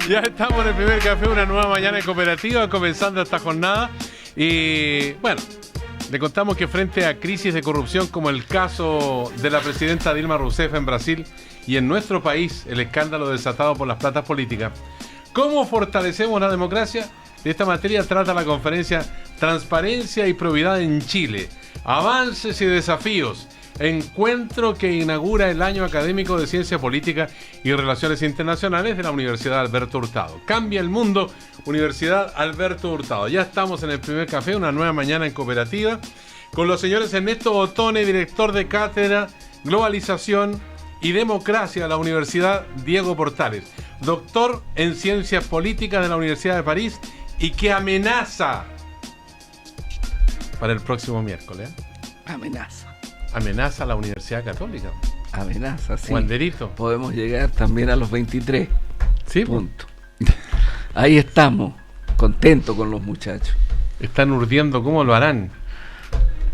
Ya estamos en el primer café, una nueva mañana en cooperativa, comenzando esta jornada. Y bueno, le contamos que frente a crisis de corrupción como el caso de la presidenta Dilma Rousseff en Brasil y en nuestro país, el escándalo desatado por las platas políticas, ¿cómo fortalecemos la democracia? De esta materia trata la conferencia Transparencia y Probidad en Chile, avances y desafíos. Encuentro que inaugura el año académico de Ciencia Política y Relaciones Internacionales de la Universidad Alberto Hurtado. Cambia el mundo, Universidad Alberto Hurtado. Ya estamos en el primer café, una nueva mañana en cooperativa, con los señores Ernesto Ottone, director de Cátedra, Globalización y Democracia de la Universidad Diego Portales, doctor en Ciencias Políticas de la Universidad de París y que amenaza para el próximo miércoles. Amenaza a la Universidad Católica. Amenaza, sí. Wanderito. Podemos llegar también a los 23. Sí, punto. Ahí estamos, contentos con los muchachos. Están urdiendo, ¿cómo lo harán?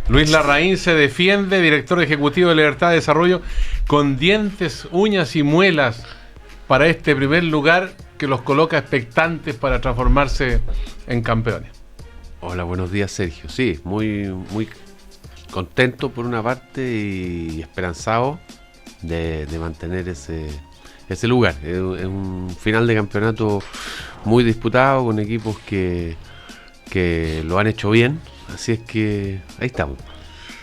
Luis Larraín se defiende, director ejecutivo de Libertad de Desarrollo, con dientes, uñas y muelas para este primer lugar que los coloca expectantes para transformarse en campeones. Hola, buenos días, Sergio. Sí, muy contento por una parte y esperanzado de mantener ese lugar. Es un final de campeonato muy disputado con equipos que lo han hecho bien, así es que ahí estamos.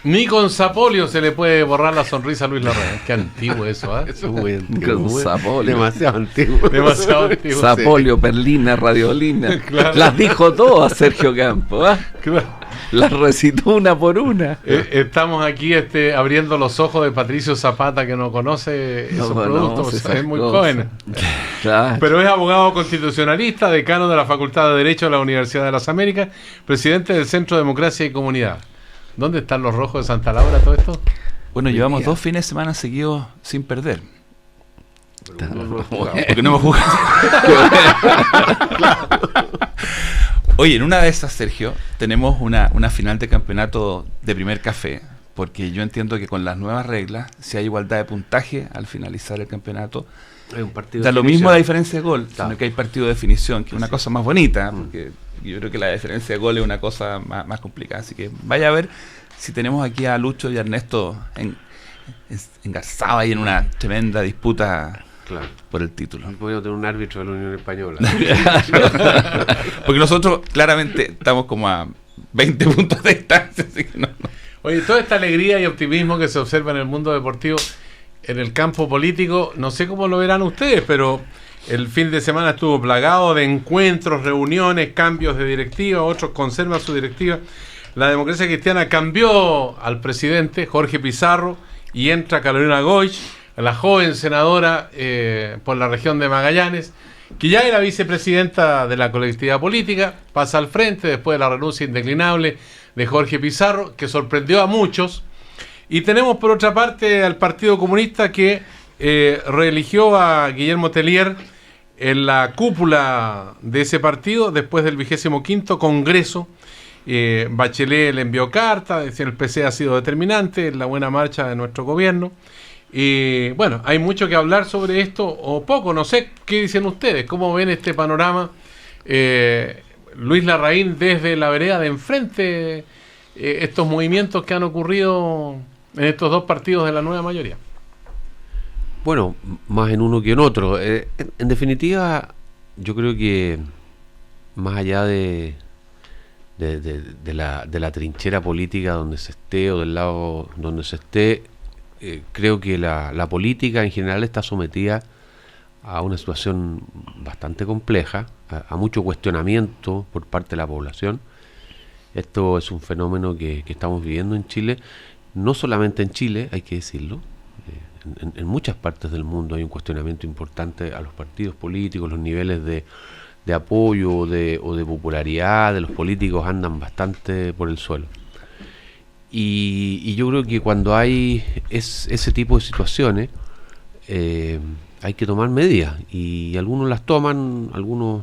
Ni con Sapolio se le puede borrar la sonrisa a Luis Larraín. Qué antiguo eso, ¿eh? Eso es muy antiguo. Con Sapolio. Demasiado antiguo. Demasiado antiguo. Sapolio, Perlina, Radiolina. Claro. Las dijo todas Sergio Campos, ¿eh? Claro. Las recitó una por una. Estamos aquí abriendo los ojos de Patricio Zapata, que no conoce esos productos, es muy joven. Claro. Pero es abogado constitucionalista, decano de la Facultad de Derecho de la Universidad de las Américas, presidente del Centro de Democracia y Comunidad. ¿Dónde están los rojos de Santa Laura, todo esto? Bueno, llevamos 2 fines de semana seguidos sin perder. Porque no hemos jugado. Oye, en una de esas, Sergio, tenemos una final de campeonato de primer café, porque yo entiendo que con las nuevas reglas, si hay igualdad de puntaje al finalizar el campeonato, Es un partido da de lo definición. mismo la diferencia de gol, Claro. sino que hay partido de definición, que es una cosa más bonita, porque yo creo que la diferencia de gol es una cosa más complicada. Así que vaya a ver si tenemos aquí a Lucho y a Ernesto engarzados ahí en una tremenda disputa. Claro. Por el título. Podríamos tener un árbitro de la Unión Española. Porque nosotros claramente estamos como a 20 puntos de distancia, así que no. Oye, toda esta alegría y optimismo que se observa en el mundo deportivo, en el campo político, no sé cómo lo verán ustedes, pero el fin de semana estuvo plagado de encuentros, reuniones, cambios de directiva, otros conservan su directiva. La Democracia Cristiana cambió al presidente, Jorge Pizarro, y entra Carolina Goich, la joven senadora por la región de Magallanes, que ya era vicepresidenta de la colectividad política, pasa al frente después de la renuncia indeclinable de Jorge Pizarro, que sorprendió a muchos. Y tenemos por otra parte al Partido Comunista, que reeligió a Guillermo Tellier en la cúpula de ese partido después del 25º Congreso. Bachelet le envió carta, decía el PC ha sido determinante en la buena marcha de nuestro gobierno. Y bueno, hay mucho que hablar sobre esto, o poco, no sé, ¿qué dicen ustedes? ¿Cómo ven este panorama? Luis Larraín, desde la vereda de enfrente, estos movimientos que han ocurrido en estos dos partidos de la nueva mayoría. Bueno, más en uno que en otro. En definitiva, yo creo que más allá de la trinchera política donde se esté o del lado donde se esté, creo que la política en general está sometida a una situación bastante compleja, a mucho cuestionamiento por parte de la población. Esto es un fenómeno que estamos viviendo en Chile, no solamente en Chile, hay que decirlo. En muchas partes del mundo hay un cuestionamiento importante a los partidos políticos, los niveles de apoyo o de popularidad de los políticos andan bastante por el suelo. Y yo creo que cuando hay ese tipo de situaciones, hay que tomar medidas, y algunos las toman, algunos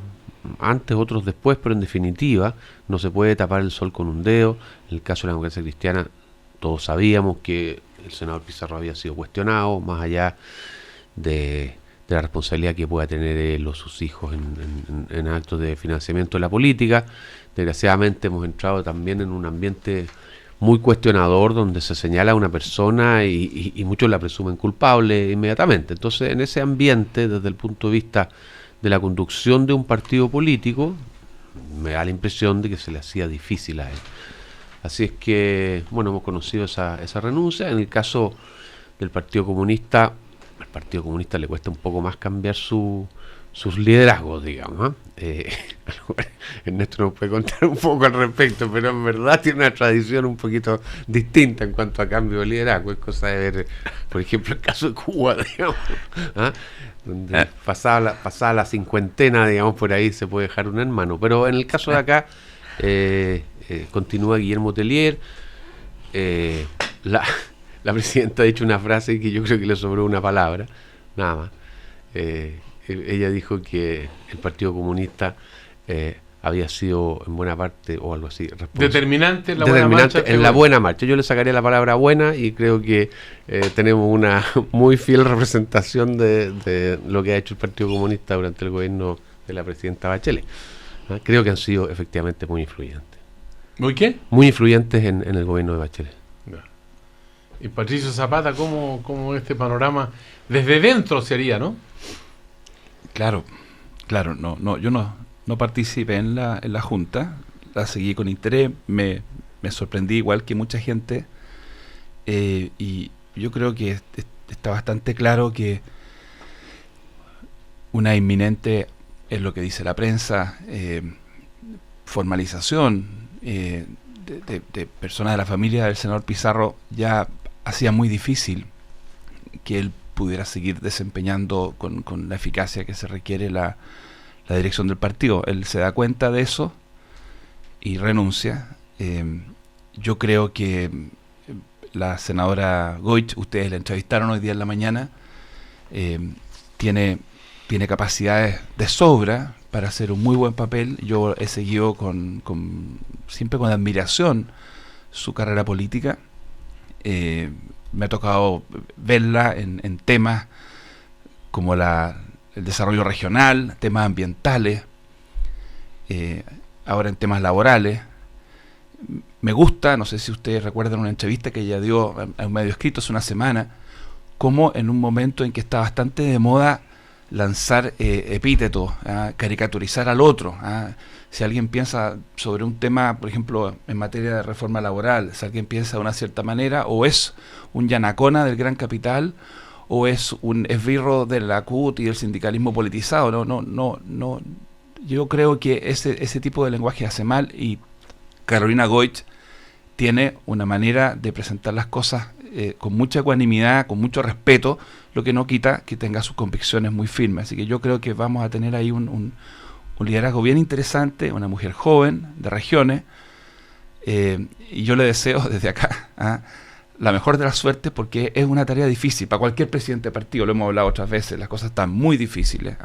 antes, otros después, pero en definitiva no se puede tapar el sol con un dedo. En el caso de la Democracia Cristiana, todos sabíamos que el senador Pizarro había sido cuestionado, más allá de de la responsabilidad que pueda tener él o sus hijos en actos de financiamiento de la política. Desgraciadamente hemos entrado también en un ambiente muy cuestionador donde se señala a una persona y muchos la presumen culpable inmediatamente. Entonces, en ese ambiente, desde el punto de vista de la conducción de un partido político, me da la impresión de que se le hacía difícil a él. Así es que, bueno, hemos conocido esa renuncia. En el caso del Partido Comunista, al Partido Comunista le cuesta un poco más cambiar sus liderazgos, digamos. Ernesto nos puede contar un poco al respecto, pero en verdad tiene una tradición un poquito distinta en cuanto a cambio de liderazgo. Es cosa de ver, por ejemplo, el caso de Cuba, digamos, donde pasada la cincuentena, digamos, por ahí se puede dejar un hermano. Pero en el caso de acá, continúa Guillermo Tellier. La presidenta ha dicho una frase que yo creo que le sobró una palabra, nada más. Ella dijo que el Partido Comunista había sido en buena parte, o algo así, determinante en la buena marcha. Yo le sacaría la palabra buena y creo que tenemos una muy fiel representación de lo que ha hecho el Partido Comunista durante el gobierno de la presidenta Bachelet. Creo que han sido efectivamente muy influyentes. ¿Muy qué? Muy influyentes en el gobierno de Bachelet. Y Patricio Zapata, ¿cómo este panorama desde dentro sería, no? Claro, yo no participé en la Junta, la seguí con interés, me sorprendí igual que mucha gente, y yo creo que está bastante claro que una inminente, es lo que dice la prensa, formalización de personas de la familia del senador Pizarro ya hacía muy difícil que él pudiera seguir desempeñando con la eficacia que se requiere la dirección del partido. Él se da cuenta de eso y renuncia. Yo creo que la senadora Goich, ustedes la entrevistaron hoy día en la mañana, tiene capacidades de sobra para hacer un muy buen papel. Yo he seguido siempre con admiración su carrera política. Me ha tocado verla en temas como el desarrollo regional, temas ambientales, ahora en temas laborales. Me gusta, no sé si ustedes recuerdan una entrevista que ella dio a un medio escrito hace una semana, como en un momento en que está bastante de moda lanzar epítetos, caricaturizar al otro. Si alguien piensa sobre un tema, por ejemplo, en materia de reforma laboral, si alguien piensa de una cierta manera, o es un yanacona del gran capital, o es un esbirro de la CUT y del sindicalismo politizado. No. Yo creo que ese tipo de lenguaje hace mal, y Carolina Goich tiene una manera de presentar las cosas con mucha ecuanimidad, con mucho respeto, lo que no quita que tenga sus convicciones muy firmes. Así que yo creo que vamos a tener ahí un liderazgo bien interesante, una mujer joven, de regiones, y yo le deseo desde acá la mejor de las suertes, porque es una tarea difícil para cualquier presidente de partido. Lo hemos hablado otras veces, las cosas están muy difíciles.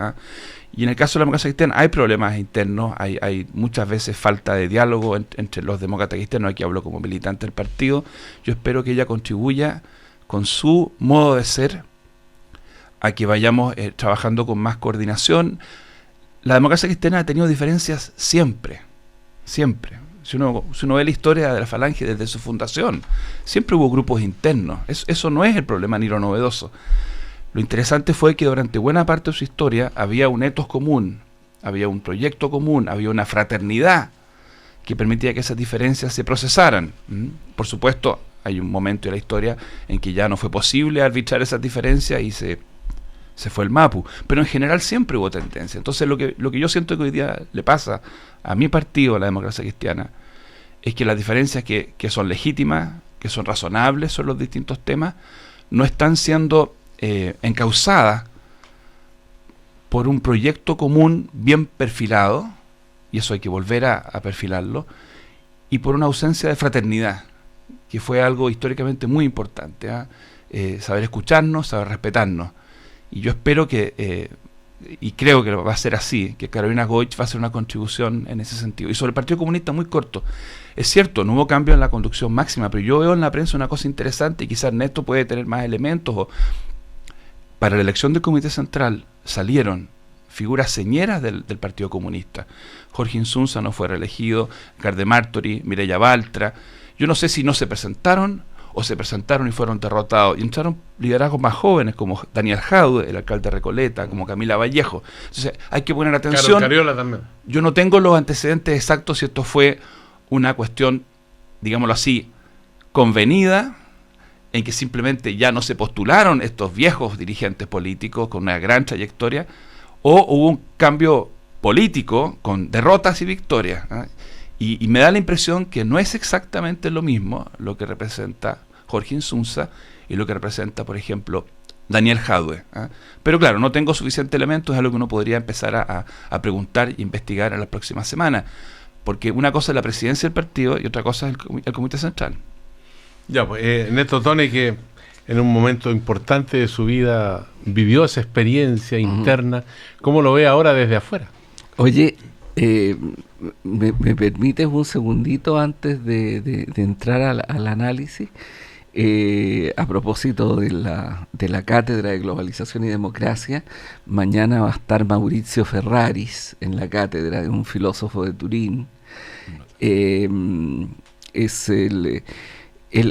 Y en el caso de la democracia cristiana hay problemas internos, hay muchas veces falta de diálogo entre los demócratas cristianos. Aquí hablo como militante del partido. Yo espero que ella contribuya con su modo de ser a que vayamos trabajando con más coordinación. La democracia cristiana ha tenido diferencias siempre. Si uno ve la historia de la Falange desde su fundación, siempre hubo grupos internos. Eso no es el problema ni lo novedoso. Lo interesante fue que durante buena parte de su historia había un ethos común, había un proyecto común, había una fraternidad que permitía que esas diferencias se procesaran. Por supuesto, hay un momento de la historia en que ya no fue posible arbitrar esas diferencias y se fue el MAPU, pero en general siempre hubo tendencia. Entonces lo que yo siento que hoy día le pasa a mi partido, a la democracia cristiana, es que las diferencias que son legítimas, que son razonables sobre los distintos temas, no están siendo encauzadas por un proyecto común bien perfilado, y eso hay que volver a perfilarlo, y por una ausencia de fraternidad, que fue algo históricamente muy importante. Saber escucharnos, saber respetarnos. Y yo espero que, y creo que va a ser así, que Carolina Goich va a hacer una contribución en ese sentido. Y sobre el Partido Comunista, muy corto. Es cierto, no hubo cambio en la conducción máxima, pero yo veo en la prensa una cosa interesante, y quizás Ernesto puede tener más elementos. Para la elección del Comité Central, salieron figuras señeras del Partido Comunista. Jorge Insunza no fue reelegido, Garde Martori, Mireya Baltra. Yo no sé si no se presentaron o se presentaron y fueron derrotados. Y entraron liderazgos más jóvenes como Daniel Jadue, el alcalde de Recoleta, como Camila Vallejo. Entonces hay que poner atención. Cariola también. Yo no tengo los antecedentes exactos si esto fue una cuestión, digámoslo así, convenida, en que simplemente ya no se postularon estos viejos dirigentes políticos con una gran trayectoria, o hubo un cambio político con derrotas y victorias, ¿eh? Y me da la impresión que no es exactamente lo mismo lo que representa Jorge Insunza y lo que representa, por ejemplo, Daniel Jadue, ¿eh? Pero claro, no tengo suficientes elementos, es algo que uno podría empezar a preguntar e investigar en las próximas semanas, porque una cosa es la presidencia del partido y otra cosa es el Comité Central. Ya, pues Néstor Tone, que en un momento importante de su vida vivió esa experiencia interna, ¿cómo lo ve ahora desde afuera? Oye, ¿me permites un segundito antes de entrar al análisis? A propósito de la Cátedra de Globalización y Democracia, mañana va a estar Maurizio Ferraris en la cátedra, de un filósofo de Turín. Él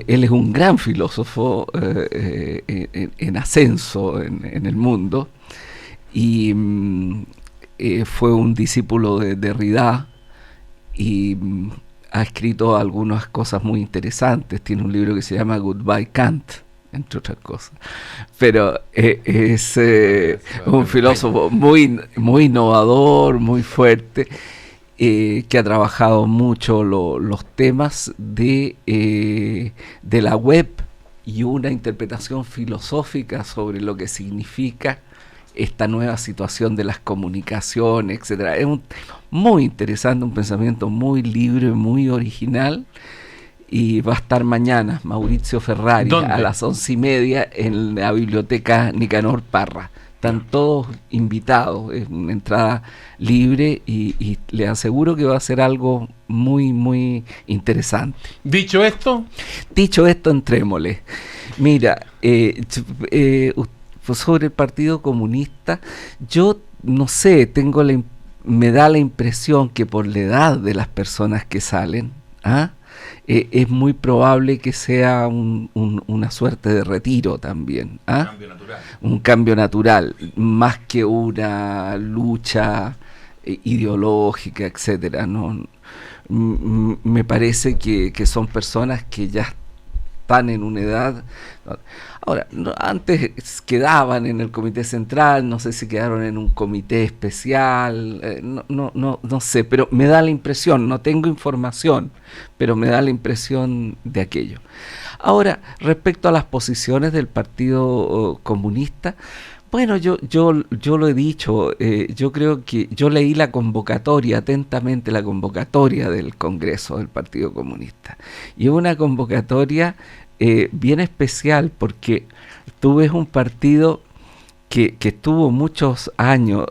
es un gran filósofo en ascenso en el mundo, y fue un discípulo de Derrida y ha escrito algunas cosas muy interesantes. Tiene un libro que se llama Goodbye Kant, entre otras cosas. Pero es un filósofo muy innovador, muy fuerte, que ha trabajado mucho los temas de la web y una interpretación filosófica sobre lo que significa esta nueva situación de las comunicaciones, etcétera. Es muy interesante, un pensamiento muy libre, muy original, y va a estar mañana Maurizio Ferrari a las 11:30 en la biblioteca Nicanor Parra. Están todos invitados, es una entrada libre y les aseguro que va a ser algo muy, muy interesante. Dicho esto, entrémosle. Mira, sobre el Partido Comunista, yo no sé, me da la impresión que por la edad de las personas que salen, es muy probable que sea una suerte de retiro también. Un cambio natural, más que una lucha ideológica, etcétera. ¿No? Me parece que son personas que ya están en una edad. Ahora, antes quedaban en el Comité Central, no sé si quedaron en un comité especial, no sé, pero me da la impresión, no tengo información, pero me da la impresión de aquello. Ahora, respecto a las posiciones del Partido Comunista, bueno, yo lo he dicho, yo creo que yo leí atentamente la convocatoria del Congreso del Partido Comunista, y es una convocatoria bien especial, porque tú ves un partido que estuvo muchos años.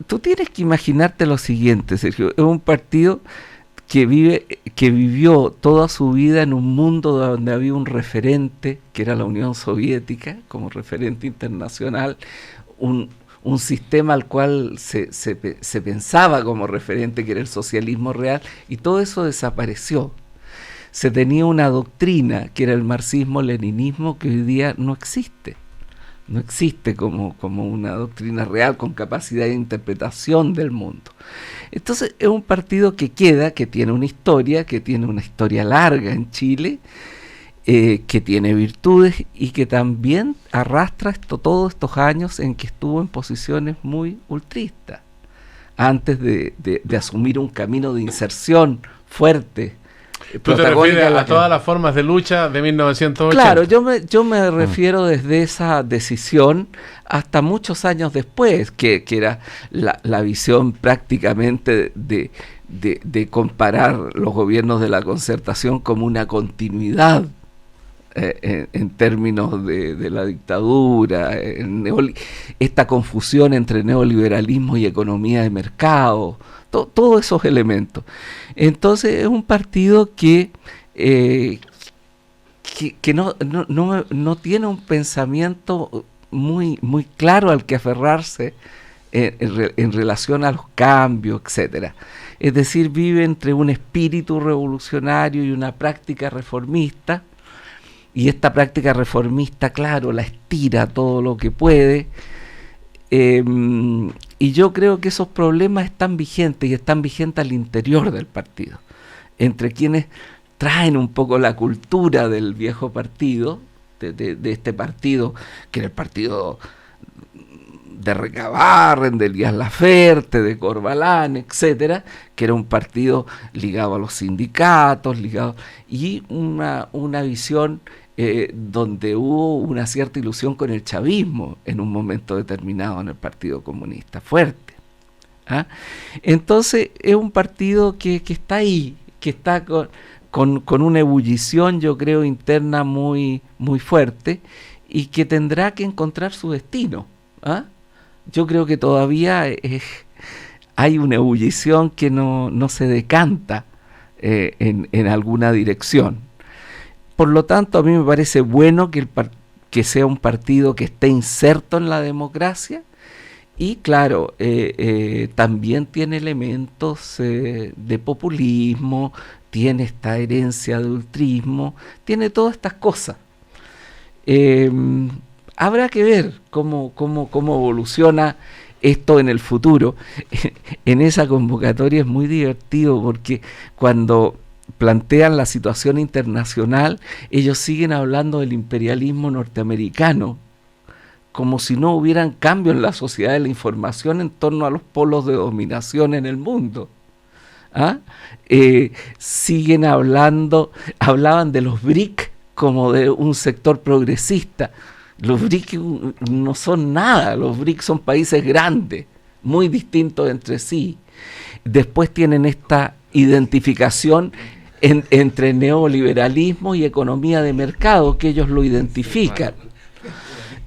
Tú tienes que imaginarte lo siguiente, Sergio, es un partido que vivió toda su vida en un mundo donde había un referente, que era la Unión Soviética, como referente internacional, un sistema al cual se pensaba como referente, que era el socialismo real, y todo eso desapareció. Se tenía una doctrina, que era el marxismo-leninismo, que hoy día no existe como una doctrina real con capacidad de interpretación del mundo. Entonces es un partido que tiene una historia larga en Chile, que tiene virtudes y que también arrastra todos estos años en que estuvo en posiciones muy ultristas, antes de asumir un camino de inserción fuerte. ¿Tú te refieres a todas las formas de lucha de 1980? Claro, yo me refiero desde esa decisión hasta muchos años después, que era la visión prácticamente de comparar los gobiernos de la Concertación como una continuidad en términos de la dictadura, esta confusión entre neoliberalismo y economía de mercado, todos esos elementos. Entonces es un partido que no tiene un pensamiento muy, muy claro al que aferrarse en relación a los cambios, etcétera. Es decir, vive entre un espíritu revolucionario y una práctica reformista, y esta práctica reformista, claro, la estira todo lo que puede, y yo creo que esos problemas están vigentes, y están vigentes al interior del partido, entre quienes traen un poco la cultura del viejo partido, de este partido, que era el partido de Recabarren, de Elías Laferte, de Corbalán, etcétera, que era un partido ligado a los sindicatos, y una visión donde hubo una cierta ilusión con el chavismo en un momento determinado en el Partido Comunista, fuerte. ¿Ah? Entonces es un partido que está ahí, que está con una ebullición, yo creo, interna muy, muy fuerte, y que tendrá que encontrar su destino. ¿Ah? Yo creo que todavía hay una ebullición que no se decanta en alguna dirección. Por lo tanto, a mí me parece bueno que sea un partido que esté inserto en la democracia, y claro, también tiene elementos de populismo, tiene esta herencia de ultrismo, tiene todas estas cosas. Habrá que ver cómo evoluciona esto en el futuro. En esa convocatoria es muy divertido porque cuando plantean la situación internacional, ellos siguen hablando del imperialismo norteamericano, como si no hubieran cambio en la sociedad de la información en torno a los polos de dominación en el mundo. ¿Ah? Siguen hablaban de los BRIC como de un sector progresista. Los BRIC no son nada, los BRIC son países grandes, muy distintos entre sí. Después tienen esta identificación entre neoliberalismo y economía de mercado, que ellos lo identifican.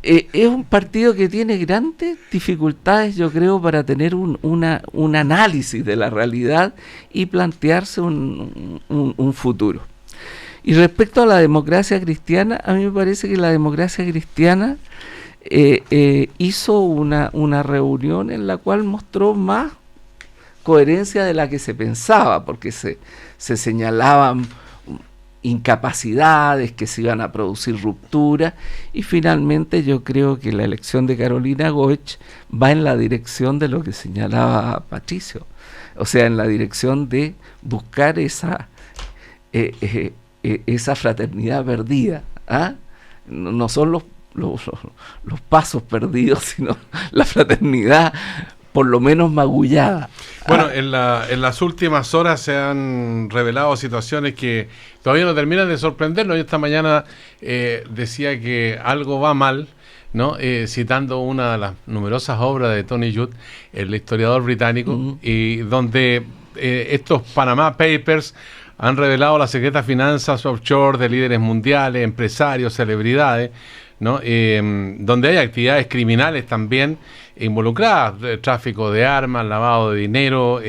Es un partido que tiene grandes dificultades, yo creo, para tener un análisis de la realidad y plantearse un futuro. Y respecto a la democracia cristiana, a mí me parece que la democracia cristiana hizo una reunión en la cual mostró más coherencia de la que se pensaba, porque se señalaban incapacidades, que se iban a producir rupturas, y finalmente yo creo que la elección de Carolina Goich va en la dirección de lo que señalaba Patricio, o sea, en la dirección de buscar esa fraternidad perdida. ¿Ah? No son los pasos perdidos, sino la fraternidad por lo menos magullada. Bueno, en las últimas horas se han revelado situaciones que todavía no terminan de sorprendernos. Yo esta mañana decía que algo va mal, ¿no? Citando una de las numerosas obras de Tony Judt, el historiador británico, y donde estos Panama Papers han revelado las secretas finanzas offshore de líderes mundiales, empresarios, celebridades, ¿no? Donde hay actividades criminales también involucradas, tráfico de armas, lavado de dinero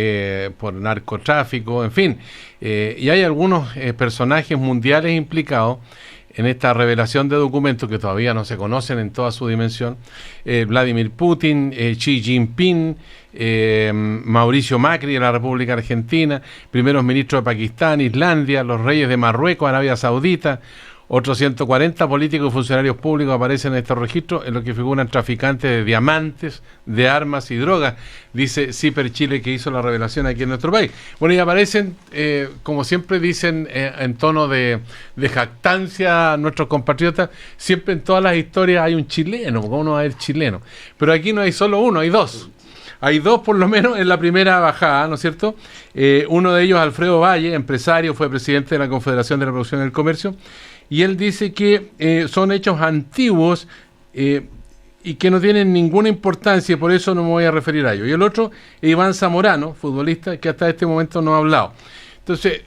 por narcotráfico, en fin. Y hay algunos personajes mundiales implicados en esta revelación de documentos que todavía no se conocen en toda su dimensión. Vladimir Putin, Xi Jinping, Mauricio Macri de la República Argentina, primeros ministros de Pakistán, Islandia, los reyes de Marruecos, Arabia Saudita. Otros 140 políticos y funcionarios públicos aparecen en estos registros, en los que figuran traficantes de diamantes, de armas y drogas, dice CIPER Chile, que hizo la revelación aquí en nuestro país. Bueno, y aparecen, como siempre dicen, en tono de jactancia nuestros compatriotas, siempre en todas las historias hay un chileno, ¿cómo no va a haber chileno? Pero aquí no hay solo uno, hay dos. Hay dos por lo menos en la primera bajada, ¿no es cierto? Uno de ellos, Alfredo Valle, empresario, fue presidente de la Confederación de la Producción y el Comercio, y él dice que son hechos antiguos y que no tienen ninguna importancia, y por eso no me voy a referir a ellos. Y el otro, Iván Zamorano, futbolista, que hasta este momento no ha hablado. Entonces,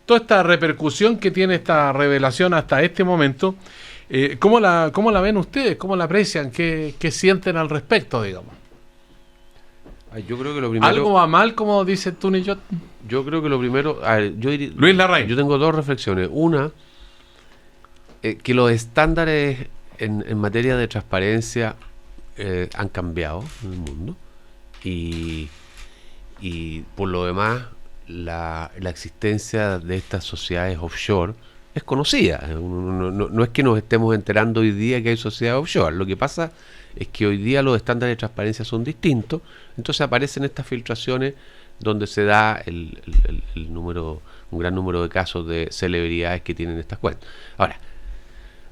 toda esta repercusión que tiene esta revelación hasta este momento, ¿cómo la ven ustedes? ¿Cómo la aprecian? ¿Qué sienten al respecto, digamos? Yo creo que lo primero... ¿Algo va mal, como dice Tony Judt? Yo creo que lo primero... A ver, Luis Larraín. Yo tengo dos reflexiones. Una, que los estándares en materia de transparencia han cambiado en el mundo y por lo demás la existencia de estas sociedades offshore es conocida. No es que nos estemos enterando hoy día que hay sociedades offshore. Lo que pasa es que hoy día los estándares de transparencia son distintos, entonces aparecen estas filtraciones donde se da el número, un gran número de casos de celebridades que tienen estas cuentas. Ahora,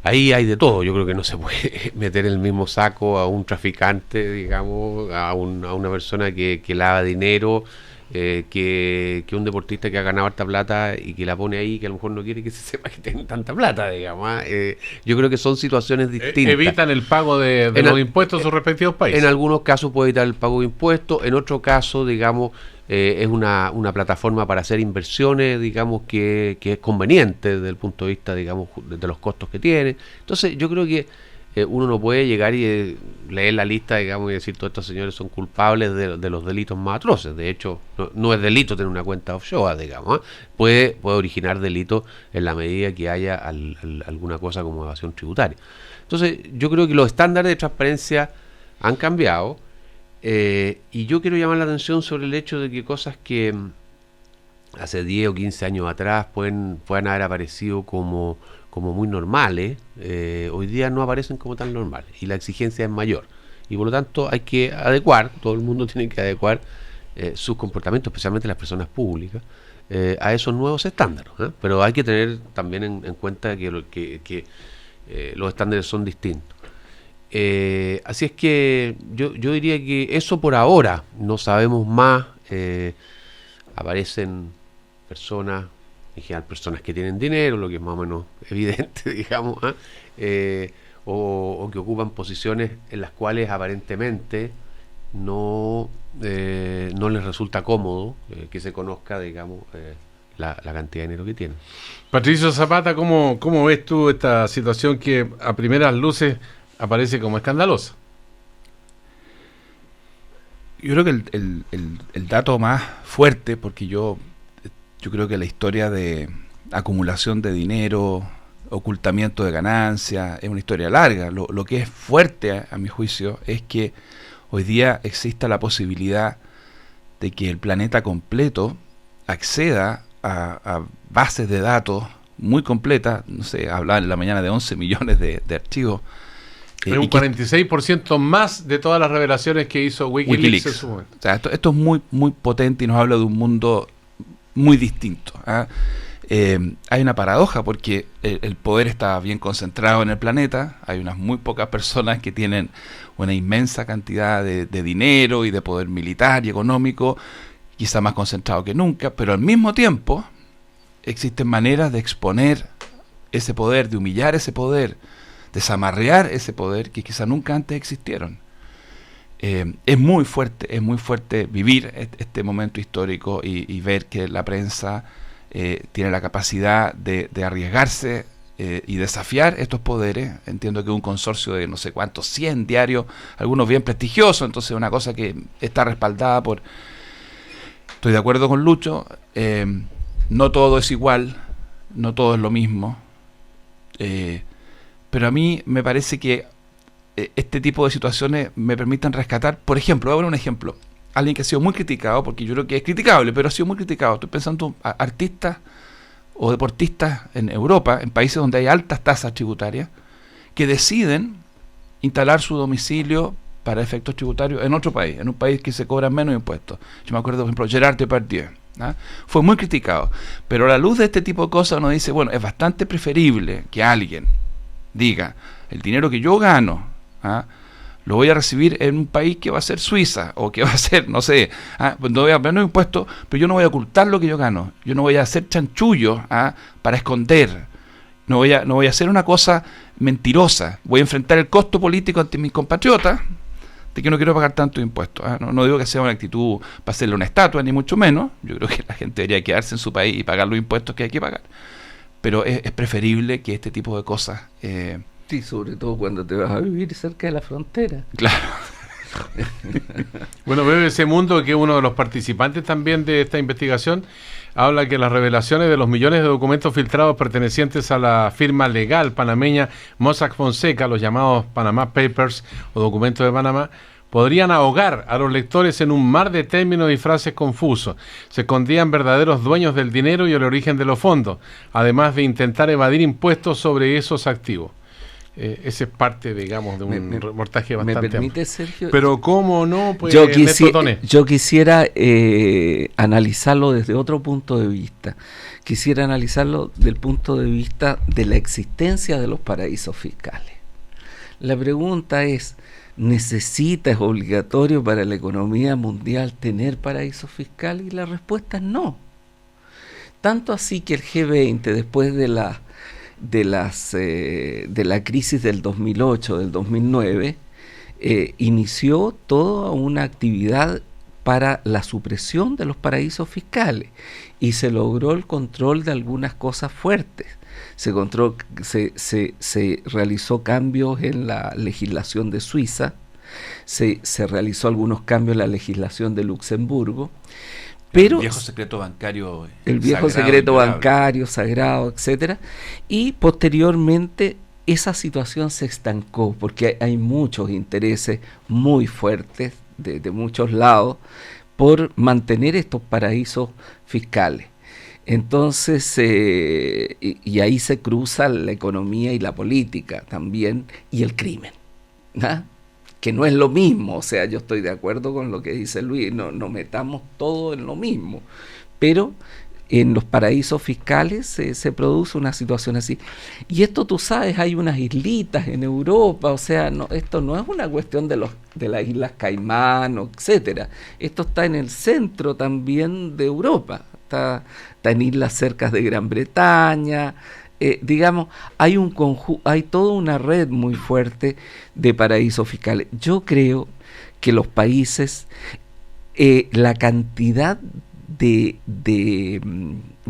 ahí hay de todo. Yo creo que no se puede meter en el mismo saco a un traficante, digamos, a una persona que lava dinero, que un deportista que ha ganado harta plata y que la pone ahí, que a lo mejor no quiere que se sepa que tiene tanta plata, digamos. Yo creo que son situaciones distintas. Evitan el pago de los impuestos en sus respectivos países. En algunos casos puede evitar el pago de impuestos, en otro caso, digamos, es una plataforma para hacer inversiones, digamos, que es conveniente desde el punto de vista, digamos, de los costos que tiene. Entonces, yo creo que uno no puede llegar y leer la lista, digamos, y decir todos estos señores son culpables de los delitos más atroces. De hecho, no es delito tener una cuenta offshore, digamos, puede originar delito en la medida que haya alguna cosa como evasión tributaria. Entonces, yo creo que los estándares de transparencia han cambiado, y yo quiero llamar la atención sobre el hecho de que cosas que hace 10 o 15 años atrás puedan haber aparecido como muy normales, hoy día no aparecen como tan normales y la exigencia es mayor y por lo tanto hay que adecuar, todo el mundo tiene que adecuar sus comportamientos, especialmente las personas públicas, a esos nuevos estándares, pero hay que tener también en cuenta que los estándares son distintos. Así es que yo diría que eso por ahora, no sabemos más. Aparecen personas, en general personas que tienen dinero, lo que es más o menos evidente, digamos, o que ocupan posiciones en las cuales aparentemente no les resulta cómodo que se conozca, digamos, la cantidad de dinero que tienen. Patricio Zapata, ¿cómo ves tú esta situación que a primeras luces aparece como escandalosa? Yo creo que el dato más fuerte, porque yo creo que la historia de acumulación de dinero, ocultamiento de ganancias, es una historia larga. Lo que es fuerte, a mi juicio, es que hoy día exista la posibilidad de que el planeta completo acceda a bases de datos muy completas. No sé, hablaba en la mañana de 11 millones de archivos. Es un 46% más de todas las revelaciones que hizo Wikileaks en su momento. O sea, esto es muy, muy potente y nos habla de un mundo muy distinto. Hay una paradoja porque el poder está bien concentrado en el planeta. Hay unas muy pocas personas que tienen una inmensa cantidad de dinero y de poder militar y económico, quizá más concentrado que nunca, pero al mismo tiempo existen maneras de exponer ese poder, de humillar ese poder, desamarrear ese poder que quizá nunca antes existieron. Es muy fuerte vivir este momento histórico y ver que la prensa tiene la capacidad de arriesgarse y desafiar estos poderes. Entiendo que un consorcio de no sé cuántos, 100 diarios, algunos bien prestigiosos, entonces una cosa que está respaldada por... Estoy de acuerdo con Lucho, no todo es igual, no todo es lo mismo, pero a mí me parece que este tipo de situaciones me permiten rescatar, por ejemplo, voy a poner un ejemplo, alguien que ha sido muy criticado, porque yo creo que es criticable, pero ha sido muy criticado. Estoy pensando en artistas o deportistas en Europa, en países donde hay altas tasas tributarias, que deciden instalar su domicilio para efectos tributarios en otro país, en un país que se cobran menos impuestos. Yo me acuerdo, por ejemplo, Gerard Depardieu, fue muy criticado, pero a la luz de este tipo de cosas uno dice, bueno, es bastante preferible que alguien diga, el dinero que yo gano, lo voy a recibir en un país que va a ser Suiza, o que va a ser, no sé, pues no voy a pagar impuestos, pero yo no voy a ocultar lo que yo gano, yo no voy a hacer chanchullo para esconder, no voy a hacer una cosa mentirosa, voy a enfrentar el costo político ante mis compatriotas de que no quiero pagar tantos impuestos. No digo que sea una actitud para hacerle una estatua, ni mucho menos. Yo creo que la gente debería quedarse en su país y pagar los impuestos que hay que pagar, pero es preferible que este tipo de cosas... Sí, sobre todo cuando te vas a vivir cerca de la frontera. Claro. Bueno, BBC Mundo, que es uno de los participantes también de esta investigación, habla que las revelaciones de los millones de documentos filtrados pertenecientes a la firma legal panameña Mossack Fonseca, los llamados Panama Papers o documentos de Panamá, podrían ahogar a los lectores en un mar de términos y frases confusos. Se escondían verdaderos dueños del dinero y el origen de los fondos, además de intentar evadir impuestos sobre esos activos. Ese es parte, digamos, de un reportaje bastante ¿Me permite, amplio. Sergio? Pero cómo no, pues, yo quisiera analizarlo desde otro punto de vista. Quisiera analizarlo del punto de vista de la existencia de los paraísos fiscales. La pregunta es, ¿es obligatorio para la economía mundial tener paraísos fiscales? Y la respuesta es no. Tanto así que el G20, después de la crisis del 2008, del 2009, inició toda una actividad para la supresión de los paraísos fiscales y se logró el control de algunas cosas fuertes. Se realizó cambios en la legislación de Suiza, se realizó algunos cambios en la legislación de Luxemburgo, pero el viejo secreto bancario, sagrado, etcétera, y posteriormente esa situación se estancó porque hay muchos intereses muy fuertes de muchos lados por mantener estos paraísos fiscales. Entonces, y ahí se cruza la economía y la política también, y el crimen, ¿no? Que no es lo mismo. O sea, yo estoy de acuerdo con lo que dice Luis, no metamos todo en lo mismo, pero en los paraísos fiscales se produce una situación así. Y esto, tú sabes, hay unas islitas en Europa, o sea, esto no es una cuestión de las Islas Caimán, etcétera. Esto está en el centro también de Europa, está en islas cercas de Gran Bretaña. Digamos, hay toda una red muy fuerte de paraísos fiscales. Yo creo que los países, la cantidad de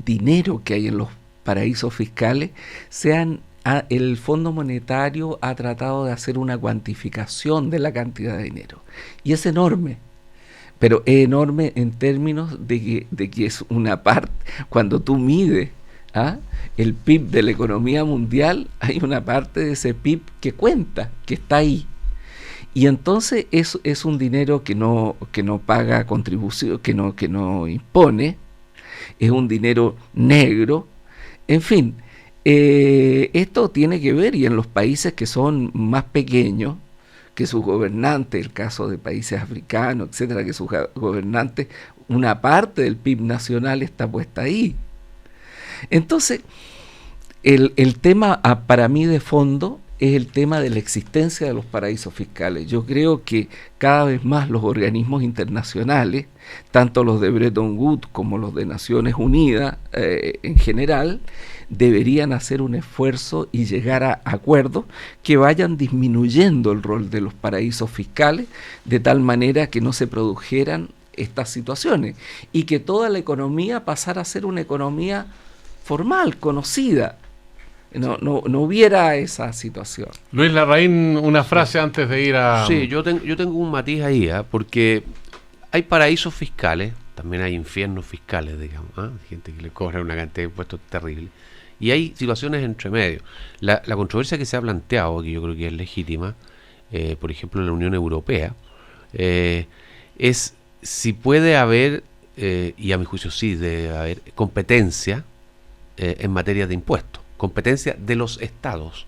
dinero que hay en los paraísos fiscales, el Fondo Monetario ha tratado de hacer una cuantificación de la cantidad de dinero, y es enorme. Pero es enorme en términos de que es una parte. Cuando tú mides el PIB de la economía mundial, hay una parte de ese PIB que cuenta, que está ahí. Y entonces es un dinero que no paga contribución, que no impone, es un dinero negro. En fin, esto tiene que ver, y en los países que son más pequeños, que sus gobernantes, el caso de países africanos, etcétera, que sus gobernantes, una parte del PIB nacional está puesta ahí. Entonces, el tema para mí de fondo es el tema de la existencia de los paraísos fiscales. Yo creo que cada vez más los organismos internacionales, tanto los de Bretton Woods como los de Naciones Unidas en general, deberían hacer un esfuerzo y llegar a acuerdos que vayan disminuyendo el rol de los paraísos fiscales, de tal manera que no se produjeran estas situaciones y que toda la economía pasara a ser una economía formal, conocida. No hubiera esa situación. Luis Larraín, una frase antes de ir a... Sí, yo tengo un matiz ahí, porque hay paraísos fiscales, también hay infiernos fiscales, digamos, gente que le cobra una cantidad de impuestos terrible, y hay situaciones entre medio. La controversia que se ha planteado, que yo creo que es legítima, por ejemplo en la Unión Europea, es si puede haber, y a mi juicio sí debe haber, competencia en materia de impuestos, competencia de los estados,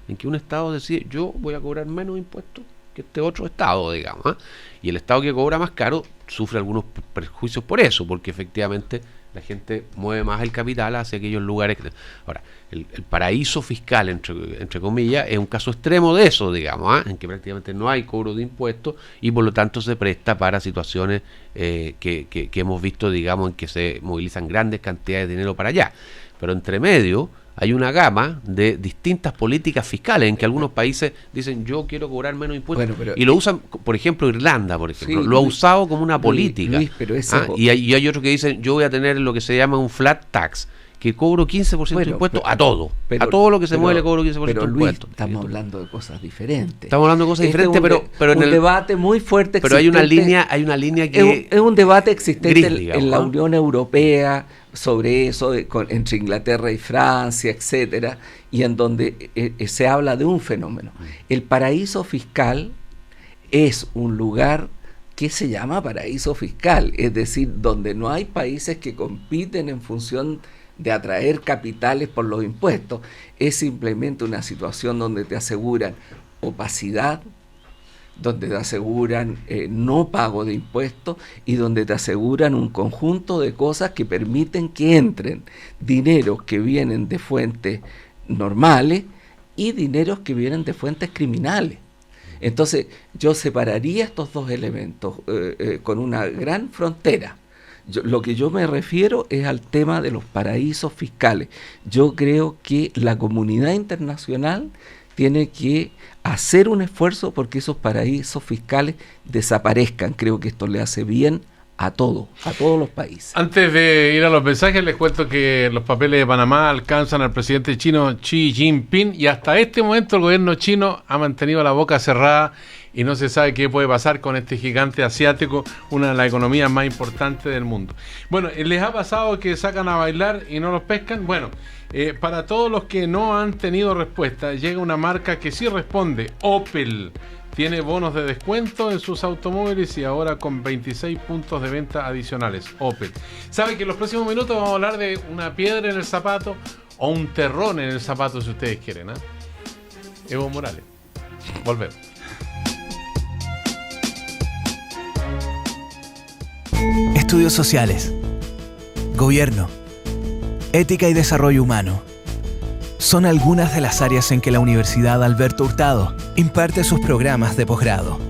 en que un estado decide, yo voy a cobrar menos impuestos que este otro estado, digamos, y el estado que cobra más caro sufre algunos perjuicios por eso, porque efectivamente la gente mueve más el capital hacia aquellos lugares Ahora, el paraíso fiscal, entre comillas, es un caso extremo de eso, digamos, en que prácticamente no hay cobro de impuestos y por lo tanto se presta para situaciones que hemos visto, digamos, en que se movilizan grandes cantidades de dinero para allá. Pero entre medio hay una gama de distintas políticas fiscales en que algunos países dicen yo quiero cobrar menos impuestos, y lo usan, por ejemplo Irlanda, por ejemplo, lo ha usado como una política. Luis, pero y hay otros que dicen yo voy a tener lo que se llama un flat tax, que cobro 15% de impuestos a todo. A todo lo que se mueve le cobro 15% de impuestos. Luis, estamos hablando de cosas diferentes. Estamos hablando de cosas diferentes, pero en el debate muy fuerte existente. Pero hay una línea que es un debate existente gris, digamos, en la Unión Europea sobre eso, entre Inglaterra y Francia, etcétera, y en donde se habla de un fenómeno. El paraíso fiscal es un lugar que se llama paraíso fiscal, es decir, donde no hay países que compiten en función de atraer capitales por los impuestos. Es simplemente una situación donde te aseguran opacidad, donde te aseguran no pago de impuestos y donde te aseguran un conjunto de cosas que permiten que entren dineros que vienen de fuentes normales y dineros que vienen de fuentes criminales. Entonces yo separaría estos dos elementos con una gran frontera. Lo que yo me refiero es al tema de los paraísos fiscales. Yo creo que la comunidad internacional tiene que hacer un esfuerzo porque esos paraísos fiscales desaparezcan. Creo que esto le hace bien a todos los países. Antes de ir a los mensajes, les cuento que los papeles de Panamá alcanzan al presidente chino Xi Jinping y hasta este momento el gobierno chino ha mantenido la boca cerrada y no se sabe qué puede pasar con este gigante asiático, una de las economías más importantes del mundo. Bueno, ¿les ha pasado que sacan a bailar y no los pescan? Bueno, para todos los que no han tenido respuesta, llega una marca que sí responde, Opel. Tiene bonos de descuento en sus automóviles y ahora con 26 puntos de venta adicionales. Opel. ¿Sabe que en los próximos minutos vamos a hablar de una piedra en el zapato o un terrón en el zapato si ustedes quieren? Evo Morales. Volvemos. Estudios sociales, gobierno, ética y desarrollo humano. Son algunas de las áreas en que la Universidad Alberto Hurtado imparte sus programas de posgrado.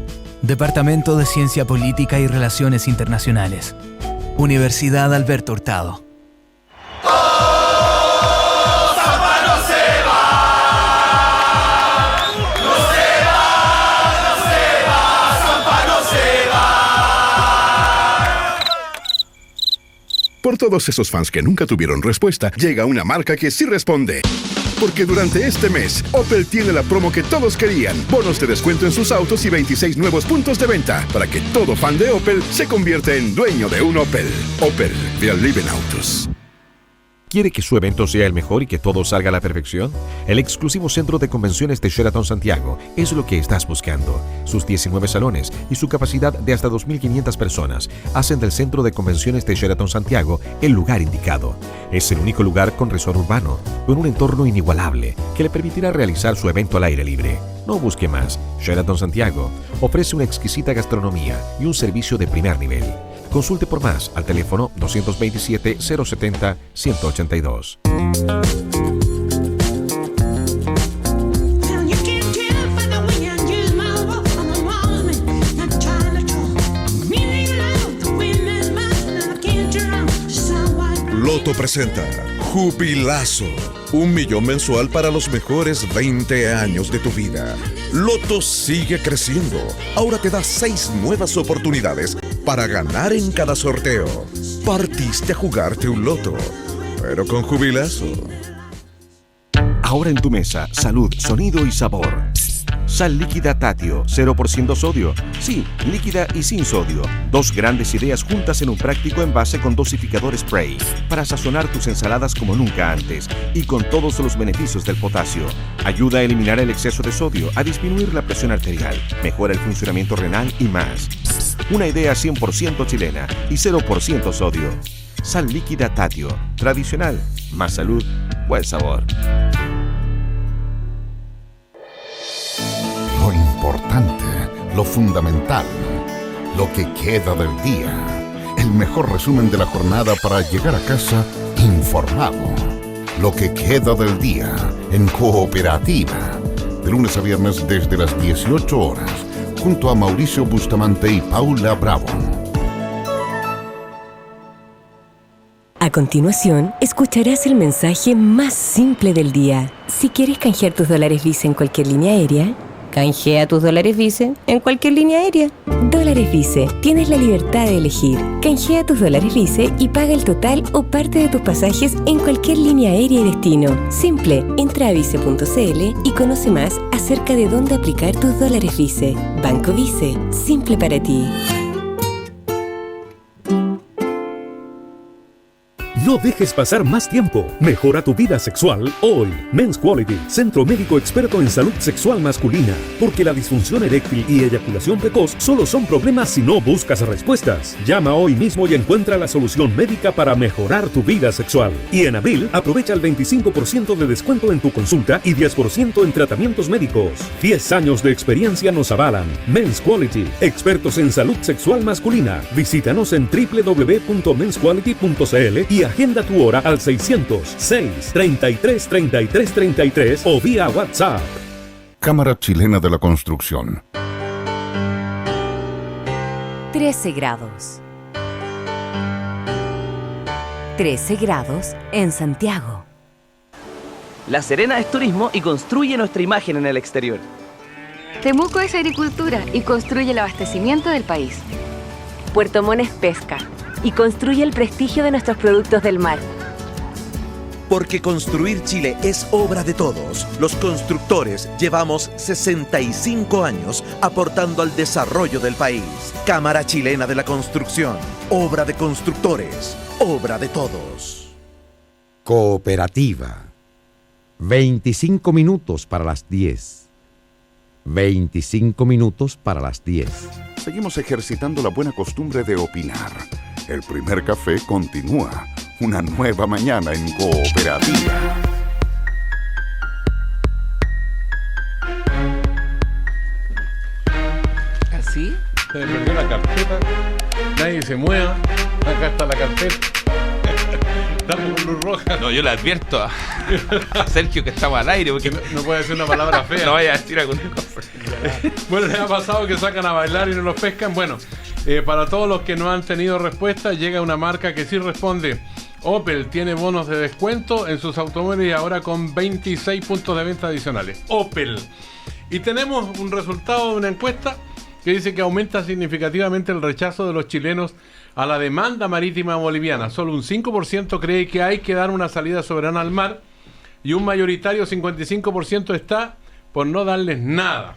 Departamento de Ciencia Política y Relaciones Internacionales. Universidad Alberto Hurtado. Por todos esos fans que nunca tuvieron respuesta, llega una marca que sí responde. Porque durante este mes, Opel tiene la promo que todos querían. Bonos de descuento en sus autos y 26 nuevos puntos de venta. Para que todo fan de Opel se convierta en dueño de un Opel. Opel, wir lieben Autos. ¿Quiere que su evento sea el mejor y que todo salga a la perfección? El exclusivo centro de convenciones de Sheraton Santiago es lo que estás buscando. Sus 19 salones y su capacidad de hasta 2.500 personas hacen del centro de convenciones de Sheraton Santiago el lugar indicado. Es el único lugar con resort urbano, con un entorno inigualable que le permitirá realizar su evento al aire libre. No busque más. Sheraton Santiago ofrece una exquisita gastronomía y un servicio de primer nivel. Consulte por más al teléfono 227-070-182. Loto presenta Jubilazo, 1 millón mensual para los mejores 20 años de tu vida. Loto sigue creciendo. Ahora te da 6 nuevas oportunidades para ganar en cada sorteo. Partiste a jugarte un loto, pero con Jubilazo. Ahora en tu mesa, salud, sonido y sabor. Sal líquida Tatio, 0% sodio. Sí, líquida y sin sodio. 2 grandes ideas juntas en un práctico envase con dosificador spray. Para sazonar tus ensaladas como nunca antes. Y con todos los beneficios del potasio. Ayuda a eliminar el exceso de sodio, a disminuir la presión arterial. Mejora el funcionamiento renal y más. Una idea 100% chilena y 0% sodio. Sal líquida Tatio. Tradicional. Más salud, buen sabor. Lo importante, lo fundamental, lo que queda del día. El mejor resumen de la jornada para llegar a casa informado. Lo que queda del día en Cooperativa. De lunes a viernes desde las 18 horas. Junto a Mauricio Bustamante y Paula Bravo. A continuación, escucharás el mensaje más simple del día. Si quieres canjear tus dólares Visa en cualquier línea aérea, Canjea tus dólares Vice en cualquier línea aérea. Dólares Vice. Tienes la libertad de elegir. Canjea tus dólares Vice y paga el total o parte de tus pasajes en cualquier línea aérea y destino. Simple. Entra a vice.cl y conoce más acerca de dónde aplicar tus dólares Vice. Banco Vice. Simple para ti. No dejes pasar más tiempo. Mejora tu vida sexual hoy. Men's Quality, centro médico experto en salud sexual masculina. Porque la disfunción eréctil y eyaculación precoz solo son problemas si no buscas respuestas. Llama hoy mismo y encuentra la solución médica para mejorar tu vida sexual. Y en abril, aprovecha el 25% de descuento en tu consulta y 10% en tratamientos médicos. 10 años de experiencia nos avalan. Men's Quality, expertos en salud sexual masculina. Visítanos en www.mensquality.cl y agenda tu hora al 600-633-3333 o vía WhatsApp. Cámara Chilena de la Construcción. 13 grados. 13 grados en Santiago. La Serena es turismo y construye nuestra imagen en el exterior. Temuco es agricultura y construye el abastecimiento del país. Puerto Montt es pesca y construye el prestigio de nuestros productos del mar. Porque construir Chile es obra de todos. Los constructores llevamos 65 años aportando al desarrollo del país. Cámara Chilena de la Construcción. Obra de constructores. Obra de todos. Cooperativa. 25 minutos para las 10. 25 minutos para las 10. Seguimos ejercitando la buena costumbre de opinar. El primer café continúa. Una nueva mañana en Cooperativa. ¿Así? Se me perdió la carpeta. Nadie se mueva. Acá está la carpeta. Estamos con luz roja. No, yo le advierto a Sergio que estamos al aire porque no puede decir una palabra fea. No vaya a decir alguna cosa. Bueno, les ha pasado que sacan a bailar y no los pescan. Bueno, para todos los que no han tenido respuesta, llega una marca que sí responde. Opel tiene bonos de descuento en sus automóviles y ahora con 26 puntos de venta adicionales. Opel. Y tenemos un resultado de una encuesta que dice que aumenta significativamente el rechazo de los chilenos a la demanda marítima boliviana. Solo un 5% cree que hay que dar una salida soberana al mar y un mayoritario 55% está por no darles nada.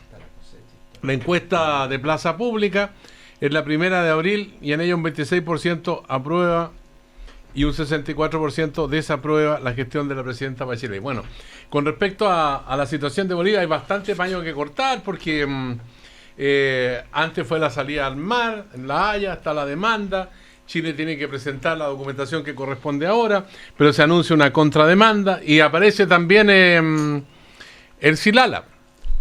La encuesta de Plaza Pública es la primera de abril y en ella un 26% aprueba y un 64% desaprueba la gestión de la presidenta Bachelet. Bueno, con respecto a la situación de Bolivia hay bastante paño que cortar porque antes fue la salida al mar, en La Haya está la demanda, Chile tiene que presentar la documentación que corresponde ahora, pero se anuncia una contrademanda y aparece también el Silala.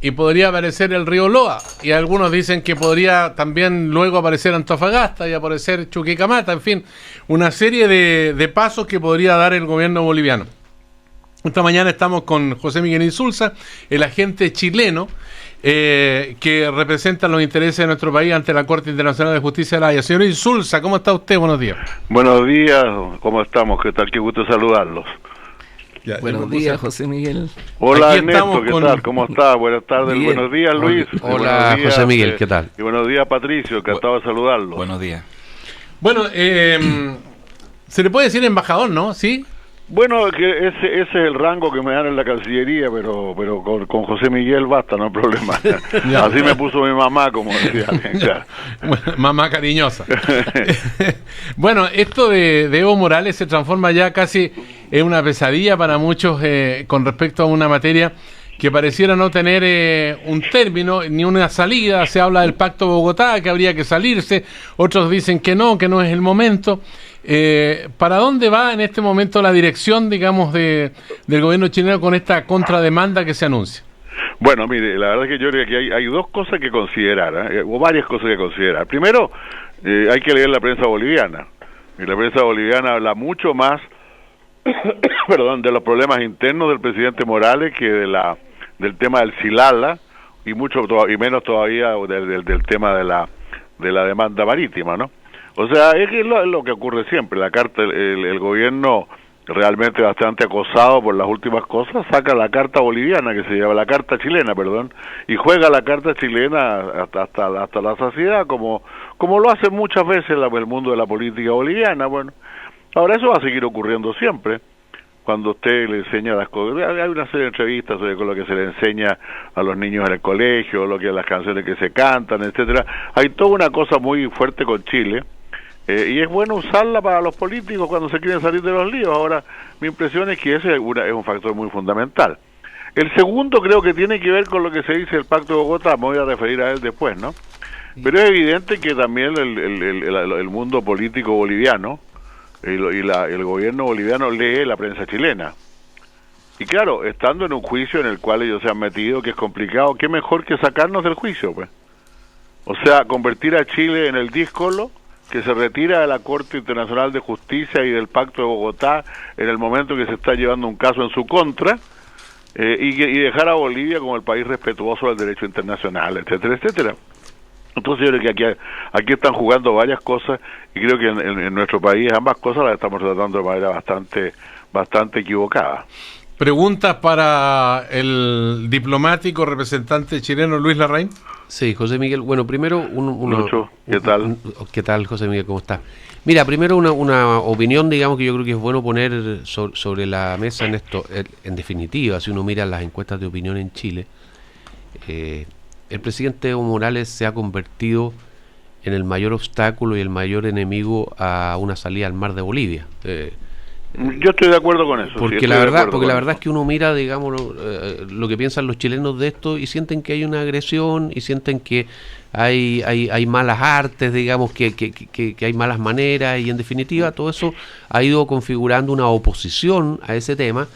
Y podría aparecer el río Loa. Y algunos dicen que podría también luego aparecer Antofagasta y aparecer Chuquicamata. En fin, una serie de pasos que podría dar el gobierno boliviano. Esta mañana estamos con José Miguel Insulza, el agente chileno que representa los intereses de nuestro país ante la Corte Internacional de Justicia de La Haya. Señor Insulza, ¿cómo está usted? Buenos días. Buenos días, ¿cómo estamos? ¿Qué tal? Qué gusto saludarlos. Ya, buenos días, José Miguel. Hola, Ernesto, ¿qué tal? ¿Cómo está? Buenas tardes. Bien. Buenos días, Luis. Hola, buenos días, José Miguel, ¿qué tal? Y buenos días, Patricio, encantado de saludarlo. Buenos días. Bueno, se le puede decir embajador, ¿no? ¿Sí? Bueno, que ese es el rango que me dan en la Cancillería, pero con José Miguel basta, no hay problema. Así me puso mi mamá, como decía. Claro. Bueno, mamá cariñosa. Bueno, esto de Evo Morales se transforma ya casi en una pesadilla para muchos con respecto a una materia que pareciera no tener un término ni una salida. Se habla del Pacto Bogotá, que habría que salirse, otros dicen que no es el momento. ¿Para dónde va en este momento la dirección, digamos, del gobierno chileno con esta contrademanda que se anuncia? Bueno, mire, la verdad es que yo creo que hay dos cosas que considerar, o varias cosas que considerar. Primero, hay que leer la prensa boliviana. Y la prensa boliviana habla mucho más perdón, de los problemas internos del presidente Morales que del tema del Silala y menos todavía del tema de la demanda marítima, ¿no? O sea, es que es lo que ocurre siempre. La carta, el gobierno realmente bastante acosado por las últimas cosas, saca la carta boliviana, que se llama la carta chilena, perdón, y juega la carta chilena hasta la saciedad, como lo hace muchas veces el mundo de la política boliviana. Bueno, ahora eso va a seguir ocurriendo siempre. Cuando usted le enseña las cosas, hay una serie de entrevistas sobre lo que se le enseña a los niños en el colegio, lo que las canciones que se cantan, etcétera. Hay toda una cosa muy fuerte con Chile, y es bueno usarla para los políticos cuando se quieren salir de los líos. Ahora, mi impresión es que ese es un factor muy fundamental. El segundo creo que tiene que ver con lo que se dice el Pacto de Bogotá, me voy a referir a él después, ¿no? Pero es evidente que también el mundo político boliviano el gobierno boliviano lee la prensa chilena. Y claro, estando en un juicio en el cual ellos se han metido, que es complicado, qué mejor que sacarnos del juicio, pues. O sea, convertir a Chile en el díscolo que se retira de la Corte Internacional de Justicia y del Pacto de Bogotá en el momento que se está llevando un caso en su contra, y dejar a Bolivia como el país respetuoso del derecho internacional, etcétera, etcétera. Entonces yo creo que aquí están jugando varias cosas, y creo que en nuestro país ambas cosas las estamos tratando de manera bastante equivocada. ¿Preguntas para el diplomático representante chileno Luis Larraín? Sí, José Miguel. Bueno, primero Lucho, ¿qué tal? ¿Qué tal, José Miguel? ¿Cómo está? Mira, primero una opinión, digamos, que yo creo que es bueno poner sobre la mesa en esto. En definitiva, si uno mira las encuestas de opinión en Chile, el presidente Evo Morales se ha convertido en el mayor obstáculo y el mayor enemigo a una salida al mar de Bolivia. Yo estoy de acuerdo con eso. Porque sí, la verdad es que uno mira, digamos, lo que piensan los chilenos de esto y sienten que hay una agresión y sienten que hay malas artes, digamos, que hay malas maneras, y en definitiva todo eso ha ido configurando una oposición a ese tema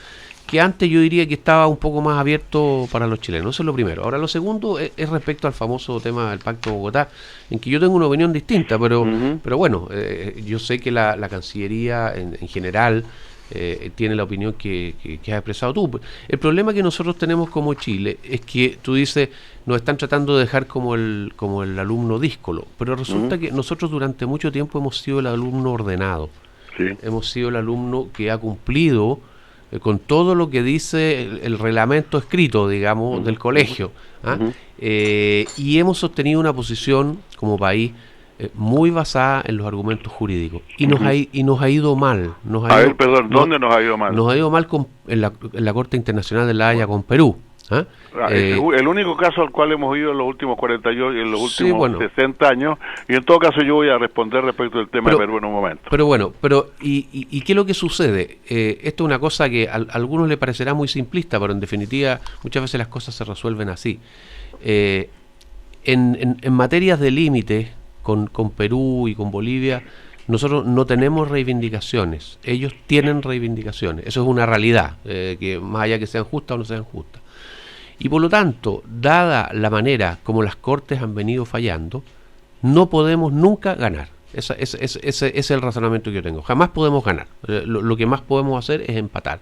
que antes yo diría que estaba un poco más abierto para los chilenos. Eso es lo primero. Ahora, lo segundo es respecto al famoso tema del Pacto de Bogotá, en que yo tengo una opinión distinta, pero bueno, yo sé que la Cancillería en general tiene la opinión que has expresado tú. El problema que nosotros tenemos como Chile es que tú dices, nos están tratando de dejar como el alumno díscolo, pero resulta que nosotros durante mucho tiempo hemos sido el alumno ordenado. Sí. Hemos sido el alumno que ha cumplido con todo lo que dice el reglamento escrito, digamos, del colegio, y hemos sostenido una posición como país muy basada en los argumentos jurídicos, y nos ha ido mal. ¿Dónde nos ha ido mal? Nos ha ido mal en la Corte Internacional de La Haya con Perú. El único caso al cual hemos ido en los últimos 48 y en los últimos 60 años, y en todo caso yo voy a responder respecto del tema de Perú en un momento. ¿Y qué es lo que sucede? Esto es una cosa que a algunos le parecerá muy simplista, pero en definitiva muchas veces las cosas se resuelven así. En materias de límite con Perú y con Bolivia, nosotros no tenemos reivindicaciones, ellos tienen reivindicaciones, eso es una realidad, que más allá que sean justas o no sean justas. Y por lo tanto, dada la manera como las cortes han venido fallando, no podemos nunca ganar. Ese es el razonamiento que yo tengo. Jamás podemos ganar. Lo que más podemos hacer es empatar.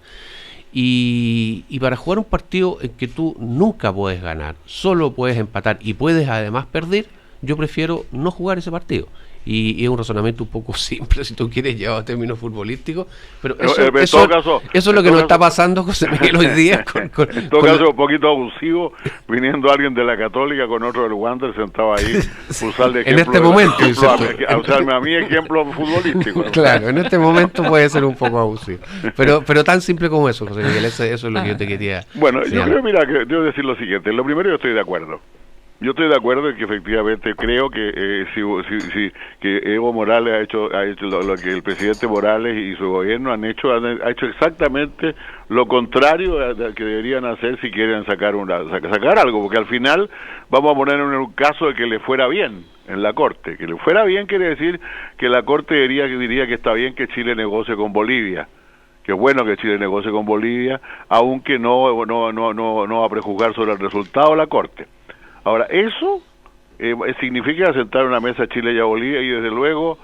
Y para jugar un partido en que tú nunca puedes ganar, solo puedes empatar y puedes además perder, yo prefiero no jugar ese partido. Y es un razonamiento un poco simple si tú quieres llevar a términos futbolísticos, pero eso es lo que nos está pasando, José Miguel, hoy día. En todo caso, un poquito abusivo, viniendo alguien de la Católica con otro del Wander sentado ahí, usar de ejemplo. En este momento, usarme a mí ejemplo futbolístico. Claro, en este momento puede ser un poco abusivo. Pero tan simple como eso, José Miguel, eso es lo que yo te quería. Bueno, yo creo, mira, que debo decir lo siguiente. Lo primero, yo estoy de acuerdo. Yo estoy de acuerdo en que efectivamente creo que que Evo Morales ha hecho lo que el presidente Morales y su gobierno ha hecho exactamente lo contrario a que deberían hacer si quieren sacar algo, porque al final vamos a poner en un caso de que le fuera bien en la Corte. Que le fuera bien quiere decir que la Corte diría que está bien que Chile negocie con Bolivia, que es bueno que Chile negocie con Bolivia, aunque no va a prejuzgar sobre el resultado de la Corte. Ahora, eso significa sentar una mesa Chile y a Bolivia, y desde luego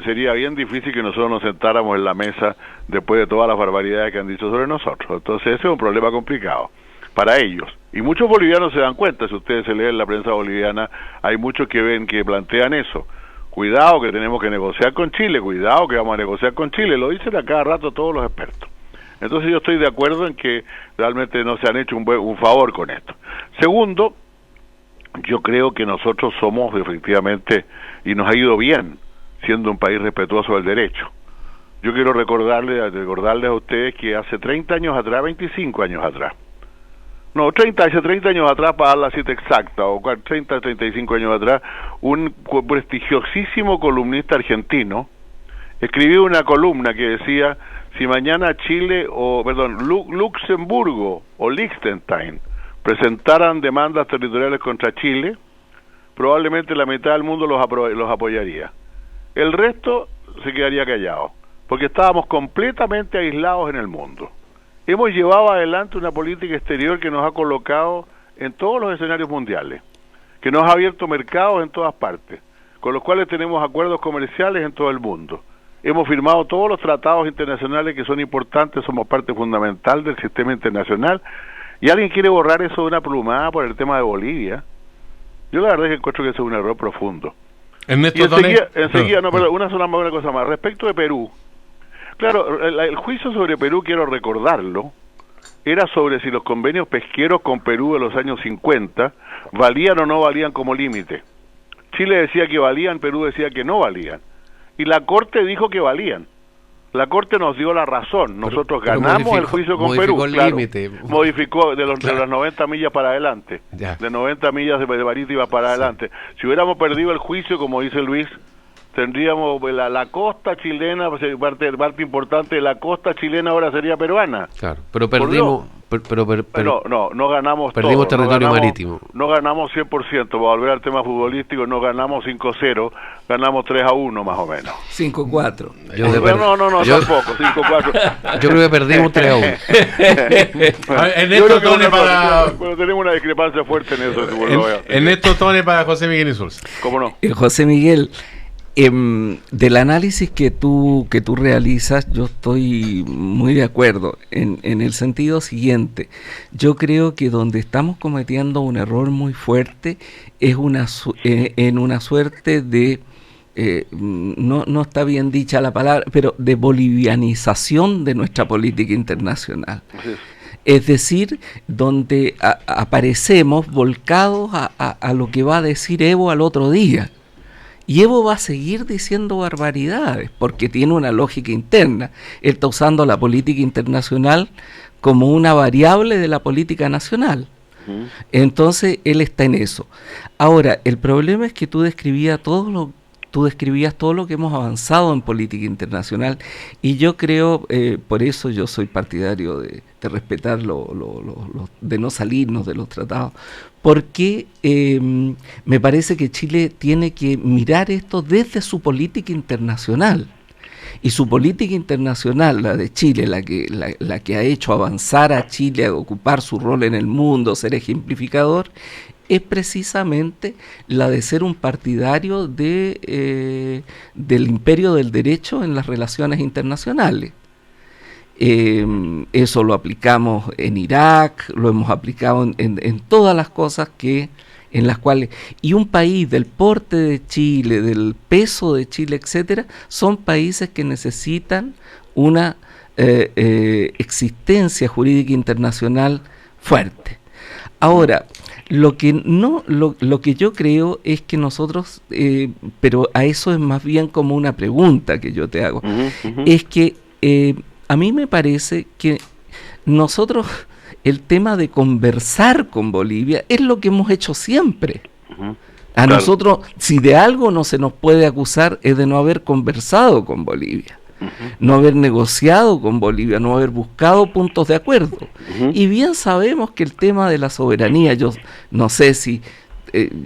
sería bien difícil que nosotros nos sentáramos en la mesa después de todas las barbaridades que han dicho sobre nosotros. Entonces ese es un problema complicado para ellos. Y muchos bolivianos se dan cuenta, si ustedes se leen la prensa boliviana, hay muchos que plantean eso. cuidado que tenemos que negociar con Chile, cuidado que vamos a negociar con Chile, lo dicen a cada rato todos los expertos. Entonces yo estoy de acuerdo en que realmente no se han hecho un favor con esto. Segundo, yo creo que nosotros somos efectivamente, y nos ha ido bien, siendo un país respetuoso del derecho. Yo quiero recordarles a ustedes que hace 30 años atrás, 25 años atrás, hace 30 años atrás, para dar la cita exacta, o 30, 35 años atrás, un prestigiosísimo columnista argentino escribió una columna que decía: si mañana Luxemburgo o Liechtenstein presentaran demandas territoriales contra Chile, probablemente la mitad del mundo los apoyaría. El resto se quedaría callado, porque estábamos completamente aislados en el mundo. Hemos llevado adelante una política exterior que nos ha colocado en todos los escenarios mundiales, que nos ha abierto mercados en todas partes, con los cuales tenemos acuerdos comerciales en todo el mundo. Hemos firmado todos los tratados internacionales que son importantes, somos parte fundamental del sistema internacional, y alguien quiere borrar eso de una plumada por el tema de Bolivia. Yo la verdad es que encuentro que eso es un error profundo. Y enseguida, una cosa más, respecto de Perú. Claro, el juicio sobre Perú, quiero recordarlo, era sobre si los convenios pesqueros con Perú de los años 50 valían o no valían como límite. Chile decía que valían, Perú decía que no valían. Y la Corte dijo que valían. La Corte nos dio la razón. Nosotros ganamos el juicio con Perú. Modificó de las 90 millas para adelante. Ya. De 90 millas de marítima para adelante. Si hubiéramos perdido el juicio, como dice Luis, tendríamos la costa chilena, parte importante de la costa chilena ahora sería peruana. Claro, pero perdimos... no ganamos perdimos todo, territorio marítimo. No ganamos 100%, para volver al tema futbolístico, no ganamos 5-0, ganamos 3-1 más o menos. 5-4. Tampoco, 5-4. Yo creo que perdimos 3-1. Tenemos una discrepancia fuerte en eso. Ernesto Tone para José Miguel Insulza. ¿Cómo no? José Miguel, del análisis que tú realizas, yo estoy muy de acuerdo en el sentido siguiente. Yo creo que donde estamos cometiendo un error muy fuerte es en una suerte de no está bien dicha la palabra, pero de bolivianización de nuestra política internacional. Es decir, donde aparecemos volcados a lo que va a decir Evo al otro día. Y Evo va a seguir diciendo barbaridades, porque tiene una lógica interna. Él está usando la política internacional como una variable de la política nacional. Entonces, él está en eso. Ahora, el problema es que tú describías todo lo que hemos avanzado en política internacional, y yo creo, por eso yo soy partidario de respetar de no salirnos de los tratados, porque me parece que Chile tiene que mirar esto desde su política internacional, y su política internacional, la de Chile, la que ha hecho avanzar a Chile a ocupar su rol en el mundo, ser ejemplificador, es precisamente la de ser un partidario del imperio del derecho en las relaciones internacionales. Eso lo aplicamos en Irak, lo hemos aplicado en todas las cosas en las cuales, y un país del porte de Chile, del peso de Chile, etcétera, son países que necesitan una existencia jurídica internacional fuerte. Ahora, lo que yo creo es que nosotros, pero a eso es más bien como una pregunta que yo te hago, es que a mí me parece que nosotros, el tema de conversar con Bolivia es lo que hemos hecho siempre. A nosotros, si de algo no se nos puede acusar, es de no haber conversado con Bolivia, no haber negociado con Bolivia, no haber buscado puntos de acuerdo. Y bien sabemos que el tema de la soberanía, yo no sé si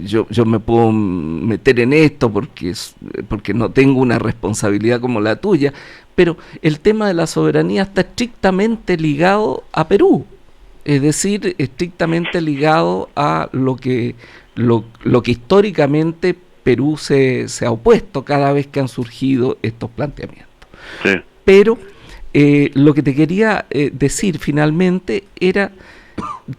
yo me puedo meter en esto porque no tengo una responsabilidad como la tuya, pero el tema de la soberanía está estrictamente ligado a Perú, es decir, estrictamente ligado a lo que históricamente Perú se ha opuesto cada vez que han surgido estos planteamientos. Sí. Pero lo que te quería decir finalmente era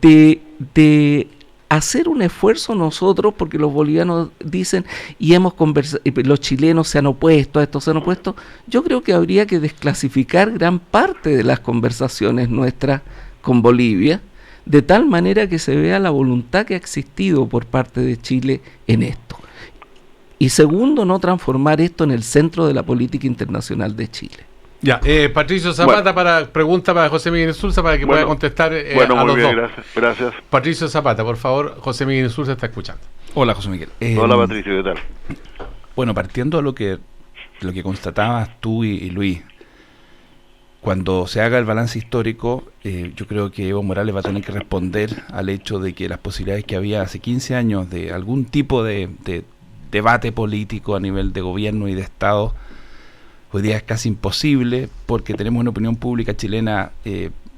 de hacer un esfuerzo nosotros, porque los bolivianos dicen, y hemos conversado, los chilenos se han opuesto a esto, se han opuesto. Yo creo que habría que desclasificar gran parte de las conversaciones nuestras con Bolivia, de tal manera que se vea la voluntad que ha existido por parte de Chile en esto. Y segundo, no transformar esto en el centro de la política internacional de Chile. Ya, Patricio Zapata, pregunta para José Miguel Insulza para que pueda contestar a los dos. Gracias. Patricio Zapata, por favor, José Miguel Insulza está escuchando. Hola, José Miguel. Hola, Patricio, ¿qué tal? Bueno, partiendo de lo que constatabas tú y Luis, cuando se haga el balance histórico, yo creo que Evo Morales va a tener que responder al hecho de que las posibilidades que había hace 15 años de algún tipo de debate político a nivel de gobierno y de Estado, hoy día es casi imposible, porque tenemos una opinión pública chilena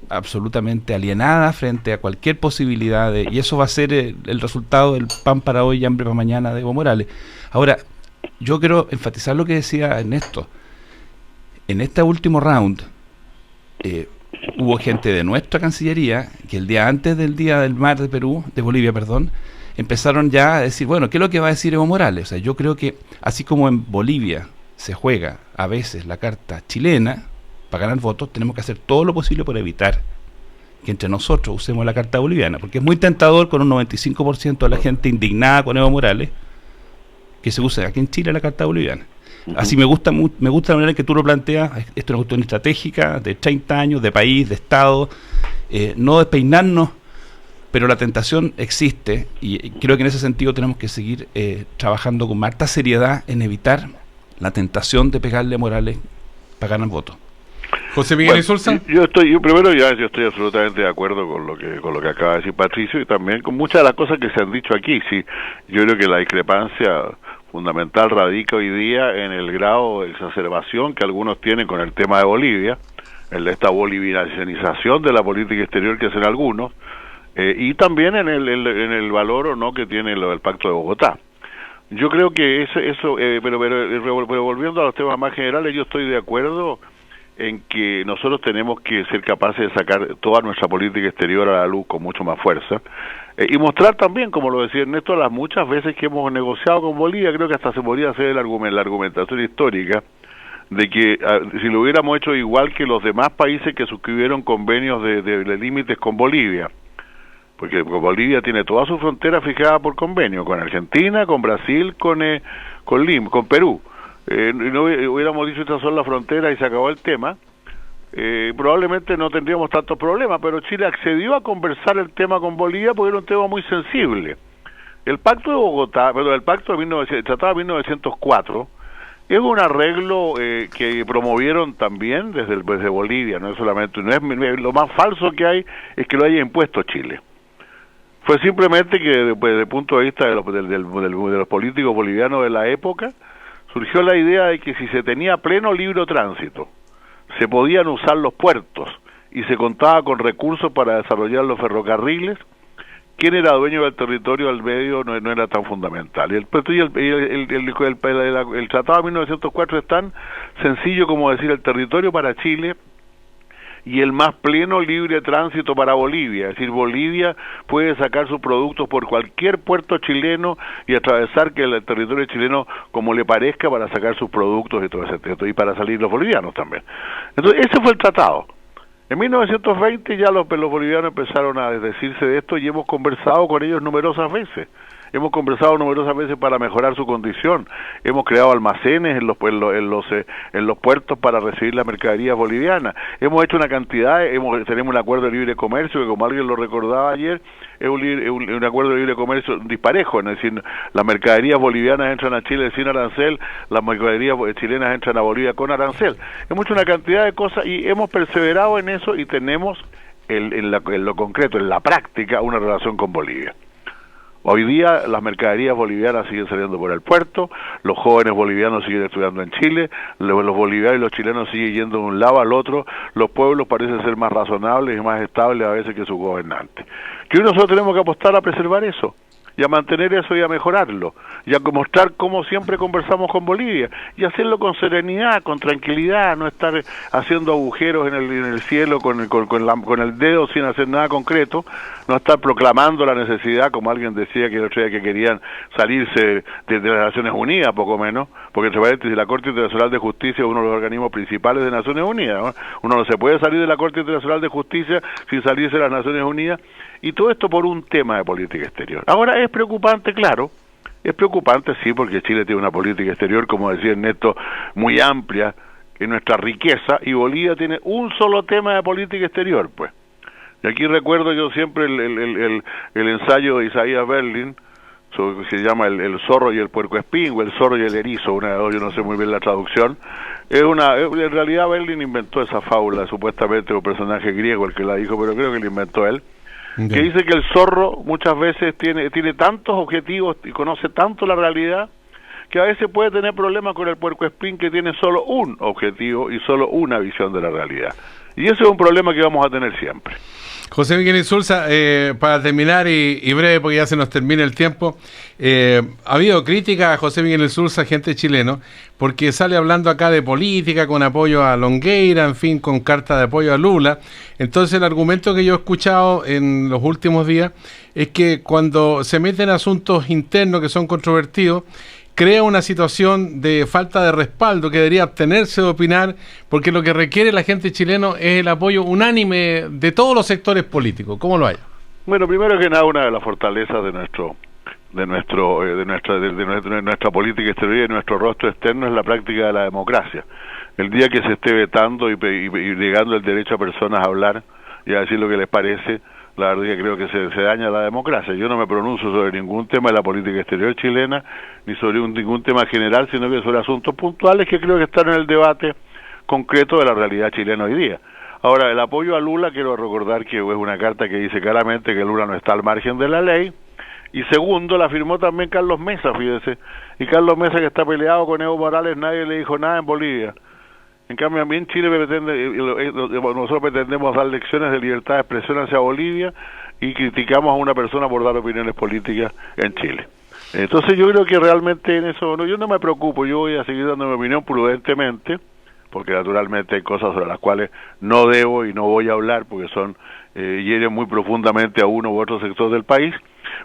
absolutamente alienada frente a cualquier posibilidad y eso va a ser el resultado del pan para hoy y hambre para mañana de Evo Morales. Ahora, yo quiero enfatizar lo que decía Ernesto. En este último round hubo gente de nuestra Cancillería que el día antes del Día del Mar de Bolivia, empezaron ya a decir, bueno, ¿qué es lo que va a decir Evo Morales? O sea, yo creo que así como en Bolivia se juega a veces la carta chilena para ganar votos, tenemos que hacer todo lo posible por evitar que entre nosotros usemos la carta boliviana, porque es muy tentador con un 95% de la gente indignada con Evo Morales que se use aquí en Chile la carta boliviana. Así me gusta la manera en que tú lo planteas. Esto es una cuestión estratégica de 30 años, de país, de Estado, no despeinarnos, pero la tentación existe y creo que en ese sentido tenemos que seguir trabajando con harta seriedad en evitar la tentación de pegarle a Morales para ganar votos. José Miguel Insulza. Yo estoy absolutamente de acuerdo con lo que acaba de decir Patricio y también con muchas de las cosas que se han dicho aquí. Sí, yo creo que la discrepancia fundamental radica hoy día en el grado de exacerbación que algunos tienen con el tema de Bolivia, en esta bolivianización de la política exterior que hacen algunos, y también en el valor o no que tiene lo del Pacto de Bogotá. Yo creo que pero volviendo a los temas más generales, yo estoy de acuerdo en que nosotros tenemos que ser capaces de sacar toda nuestra política exterior a la luz con mucho más fuerza y mostrar también, como lo decía Ernesto, las muchas veces que hemos negociado con Bolivia. Creo que hasta se podría hacer la argumentación histórica de que si lo hubiéramos hecho igual que los demás países que suscribieron convenios de límites con Bolivia, porque Bolivia tiene toda su frontera fijada por convenio, con Argentina, con Brasil, con Perú. No hubiéramos dicho estas son las fronteras y se acabó el tema, probablemente no tendríamos tantos problemas, pero Chile accedió a conversar el tema con Bolivia porque era un tema muy sensible. El Pacto de Bogotá, el Tratado de 1904, es un arreglo que promovieron también desde Bolivia, no es solamente, lo más falso que hay es que lo haya impuesto Chile. Fue simplemente que desde el punto de vista de los políticos bolivianos de la época, surgió la idea de que si se tenía pleno libre tránsito, se podían usar los puertos y se contaba con recursos para desarrollar los ferrocarriles, quién era dueño del territorio al medio no era tan fundamental. El Tratado de 1904 es tan sencillo como decir el territorio para Chile y el más pleno libre tránsito para Bolivia, es decir, Bolivia puede sacar sus productos por cualquier puerto chileno y atravesar que el territorio chileno como le parezca para sacar sus productos y todo ese y para salir los bolivianos también. Entonces ese fue el tratado. En 1920 ya los bolivianos empezaron a desdecirse de esto y hemos conversado con ellos numerosas veces. Hemos conversado numerosas veces para mejorar su condición. Hemos creado almacenes en los puertos para recibir la mercadería boliviana. Hemos hecho una cantidad, tenemos un acuerdo de libre comercio que, como alguien lo recordaba ayer, es un acuerdo de libre comercio disparejo, es decir, las mercaderías bolivianas entran a Chile sin arancel, las mercaderías chilenas entran a Bolivia con arancel. Hemos hecho una cantidad de cosas y hemos perseverado en eso y tenemos en lo concreto, en la práctica, una relación con Bolivia. Hoy día las mercaderías bolivianas siguen saliendo por el puerto, los jóvenes bolivianos siguen estudiando en Chile, los bolivianos y los chilenos siguen yendo de un lado al otro, los pueblos parecen ser más razonables y más estables a veces que sus gobernantes. Que nosotros tenemos que apostar a preservar eso, y a mantener eso y a mejorarlo, y a mostrar cómo siempre conversamos con Bolivia, y hacerlo con serenidad, con tranquilidad, no estar haciendo agujeros en el cielo con el dedo sin hacer nada concreto, no estar proclamando la necesidad, como alguien decía que el otro día que querían salirse de las Naciones Unidas, poco menos, porque entre paréntesis la Corte Internacional de Justicia es uno de los organismos principales de Naciones Unidas, ¿no? Uno no se puede salir de la Corte Internacional de Justicia sin salirse de las Naciones Unidas, y todo esto por un tema de política exterior. Ahora es preocupante, claro, es preocupante sí, porque Chile tiene una política exterior, como decía Ernesto, muy amplia en nuestra riqueza, y Bolivia tiene un solo tema de política exterior, pues. Y aquí recuerdo yo siempre el ensayo de Isaías Berlin, que se llama el zorro y el puercoespín, o el zorro y el erizo, una de dos, yo no sé muy bien la traducción. En realidad Berlin inventó esa fábula, supuestamente un personaje griego el que la dijo, pero creo que la inventó él, que dice que el zorro muchas veces tiene tantos objetivos y conoce tanto la realidad, que a veces puede tener problemas con el puercoespín, que tiene solo un objetivo y solo una visión de la realidad. Y ese es un problema que vamos a tener siempre. José Miguel Insulza, para terminar y breve porque ya se nos termina el tiempo, ha habido crítica a José Miguel Insulza, gente chileno, porque sale hablando acá de política con apoyo a Longueira, en fin, con carta de apoyo a Lula. Entonces el argumento que yo he escuchado en los últimos días es que cuando se meten asuntos internos que son controvertidos, crea una situación de falta de respaldo que debería abstenerse de opinar, porque lo que requiere la gente chilena es el apoyo unánime de todos los sectores políticos. ¿Cómo lo hay? Bueno, primero que nada, una de las fortalezas de nuestra política exterior y de nuestro rostro externo es la práctica de la democracia. El día que se esté vetando y negando el derecho a personas a hablar y a decir lo que les parece, la verdad que creo que se daña la democracia. Yo no me pronuncio sobre ningún tema de la política exterior chilena, ni sobre ningún tema general, sino que sobre asuntos puntuales que creo que están en el debate concreto de la realidad chilena hoy día. Ahora, el apoyo a Lula, quiero recordar que es una carta que dice claramente que Lula no está al margen de la ley, y segundo, la firmó también Carlos Mesa, fíjese, y Carlos Mesa, que está peleado con Evo Morales, nadie le dijo nada en Bolivia. En cambio, a mí en Chile nosotros pretendemos dar lecciones de libertad de expresión hacia Bolivia y criticamos a una persona por dar opiniones políticas en Chile. Entonces yo creo que realmente en eso yo no me preocupo, yo voy a seguir dando mi opinión prudentemente, porque naturalmente hay cosas sobre las cuales no debo y no voy a hablar porque hieren muy profundamente a uno u otro sector del país,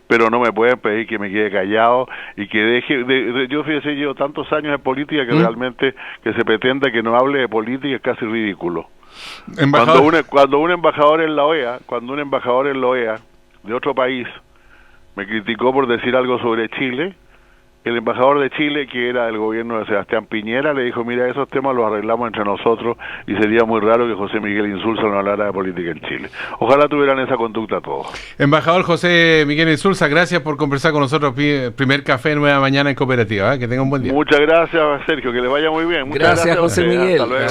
pero no me pueden pedir que me quede callado y que deje yo fíjese, llevo tantos años en política que realmente que se pretenda que no hable de política es casi ridículo. Cuando un embajador en la OEA de otro país me criticó por decir algo sobre Chile, el embajador de Chile, que era del gobierno de Sebastián Piñera, le dijo, mira, esos temas los arreglamos entre nosotros y sería muy raro que José Miguel Insulza no hablara de política en Chile. Ojalá tuvieran esa conducta todos. Embajador José Miguel Insulza, gracias por conversar con nosotros. Primer café, nueva mañana en Cooperativa. Que tenga un buen día. Muchas gracias, Sergio, que le vaya muy bien. Muchas gracias José Miguel. Hasta luego.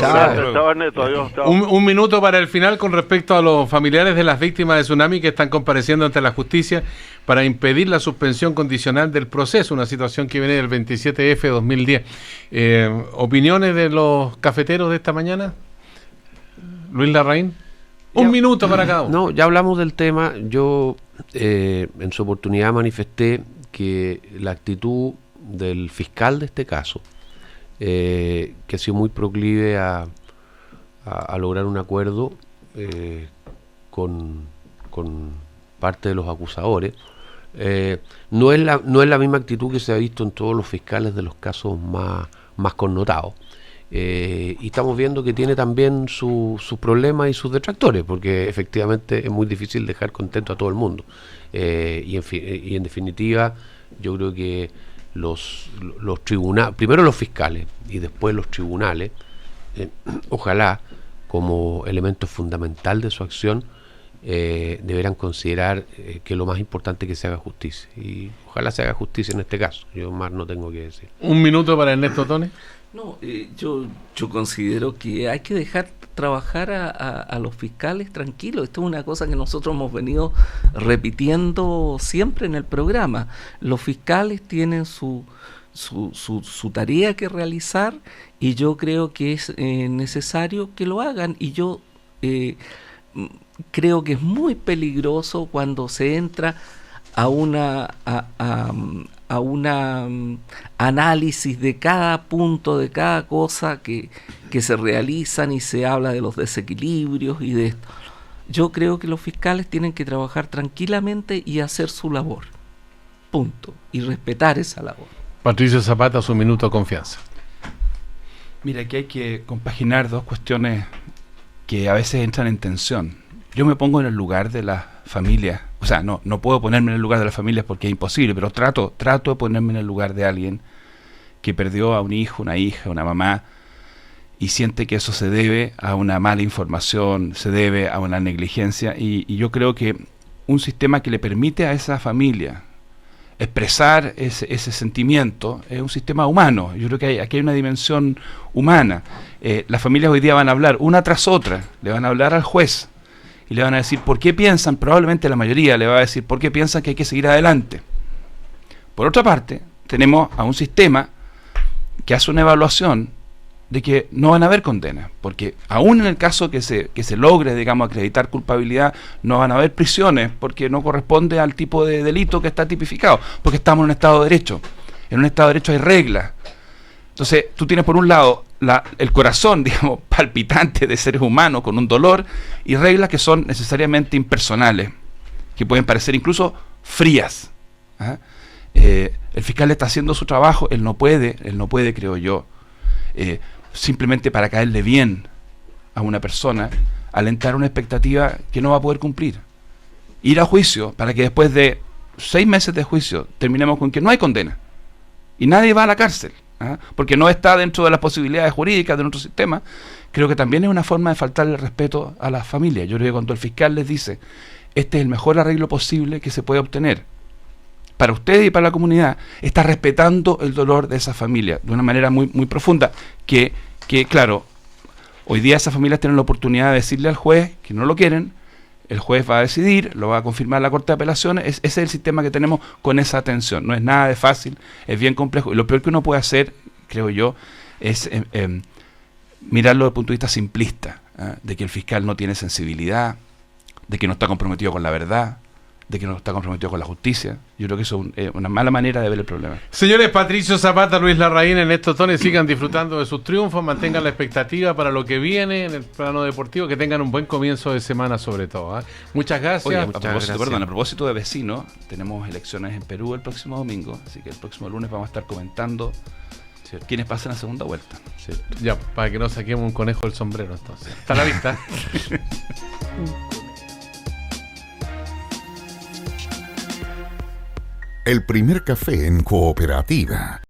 Chao, Ernesto. Adiós. Chao. Un minuto para el final con respecto a los familiares de las víctimas de tsunami que están compareciendo ante la justicia para impedir la suspensión condicional del proceso, una situación que viene del 27F 2010. ¿Opiniones de los cafeteros de esta mañana? Luis Larraín. Un minuto para cada uno. No, ya hablamos del tema. Yo en su oportunidad manifesté que la actitud del fiscal de este caso, que ha sido muy proclive a lograr un acuerdo con parte de los acusadores, no es la misma actitud que se ha visto en todos los fiscales de los casos más connotados. Y estamos viendo que tiene también sus problemas y sus detractores, porque efectivamente es muy difícil dejar contento a todo el mundo. Y en definitiva, yo creo que los tribunales, primero los fiscales y después los tribunales, ojalá como elemento fundamental de su acción, deberán considerar que lo más importante es que se haga justicia, y ojalá se haga justicia en este caso. Yo más no tengo que decir. Un minuto para Ernesto Tone. No, yo considero que hay que dejar trabajar a los fiscales tranquilos. Esto es una cosa que nosotros hemos venido repitiendo siempre en el programa. Los fiscales tienen su tarea que realizar, y yo creo que es necesario que lo hagan, y yo creo que es muy peligroso cuando se entra análisis de cada punto, de cada cosa que se realizan, y se habla de los desequilibrios y de esto. Yo creo que los fiscales tienen que trabajar tranquilamente y hacer su labor, punto, y respetar esa labor. Patricio Zapata, su minuto de confianza. Mira, aquí hay que compaginar dos cuestiones que a veces entran en tensión. Yo me pongo en el lugar de las familias, o sea, no puedo ponerme en el lugar de las familias porque es imposible, pero trato de ponerme en el lugar de alguien que perdió a un hijo, una hija, una mamá, y siente que eso se debe a una mala información, se debe a una negligencia, y yo creo que un sistema que le permite a esa familia expresar ese sentimiento es un sistema humano. Yo creo que aquí hay una dimensión humana. Las familias hoy día van a hablar una tras otra, le van a hablar al juez y le van a decir por qué piensan, probablemente la mayoría le va a decir por qué piensan que hay que seguir adelante. Por otra parte, tenemos a un sistema que hace una evaluación de que no van a haber condenas, porque aún en el caso que se logre, digamos, acreditar culpabilidad, no van a haber prisiones, porque no corresponde al tipo de delito que está tipificado, porque estamos en un Estado de Derecho. En un Estado de Derecho hay reglas. Entonces, tú tienes por un lado el corazón, digamos, palpitante de seres humanos con un dolor, y reglas que son necesariamente impersonales, que pueden parecer incluso frías. El fiscal está haciendo su trabajo, él no puede, creo yo, simplemente para caerle bien a una persona, alentar una expectativa que no va a poder cumplir. Ir a juicio para que después de 6 meses de juicio terminemos con que no hay condena y nadie va a la cárcel, porque no está dentro de las posibilidades jurídicas de nuestro sistema. Creo que también es una forma de faltarle respeto a las familias. Yo creo que cuando el fiscal les dice este es el mejor arreglo posible que se puede obtener para ustedes y para la comunidad, está respetando el dolor de esa familia de una manera muy, muy profunda, que claro, hoy día esas familias tienen la oportunidad de decirle al juez que no lo quieren, el juez va a decidir, lo va a confirmar la Corte de Apelaciones. Ese es el sistema que tenemos con esa atención. No es nada de fácil, es bien complejo, y lo peor que uno puede hacer, creo yo, es mirarlo desde el punto de vista simplista, de que el fiscal no tiene sensibilidad, de que no está comprometido con la verdad, de que no está comprometido con la justicia. Yo creo que eso es una mala manera de ver el problema. Señores, Patricio Zapata, Luis Larraín, en estos tones, sigan disfrutando de sus triunfos, mantengan la expectativa para lo que viene en el plano deportivo, que tengan un buen comienzo de semana sobre todo. Muchas gracias. Oye, a propósito de vecinos, tenemos elecciones en Perú el próximo domingo, así que el próximo lunes vamos a estar comentando quiénes pasan a segunda vuelta. Ya, para que no saquemos un conejo del sombrero entonces. Hasta la vista. El primer café en Cooperativa.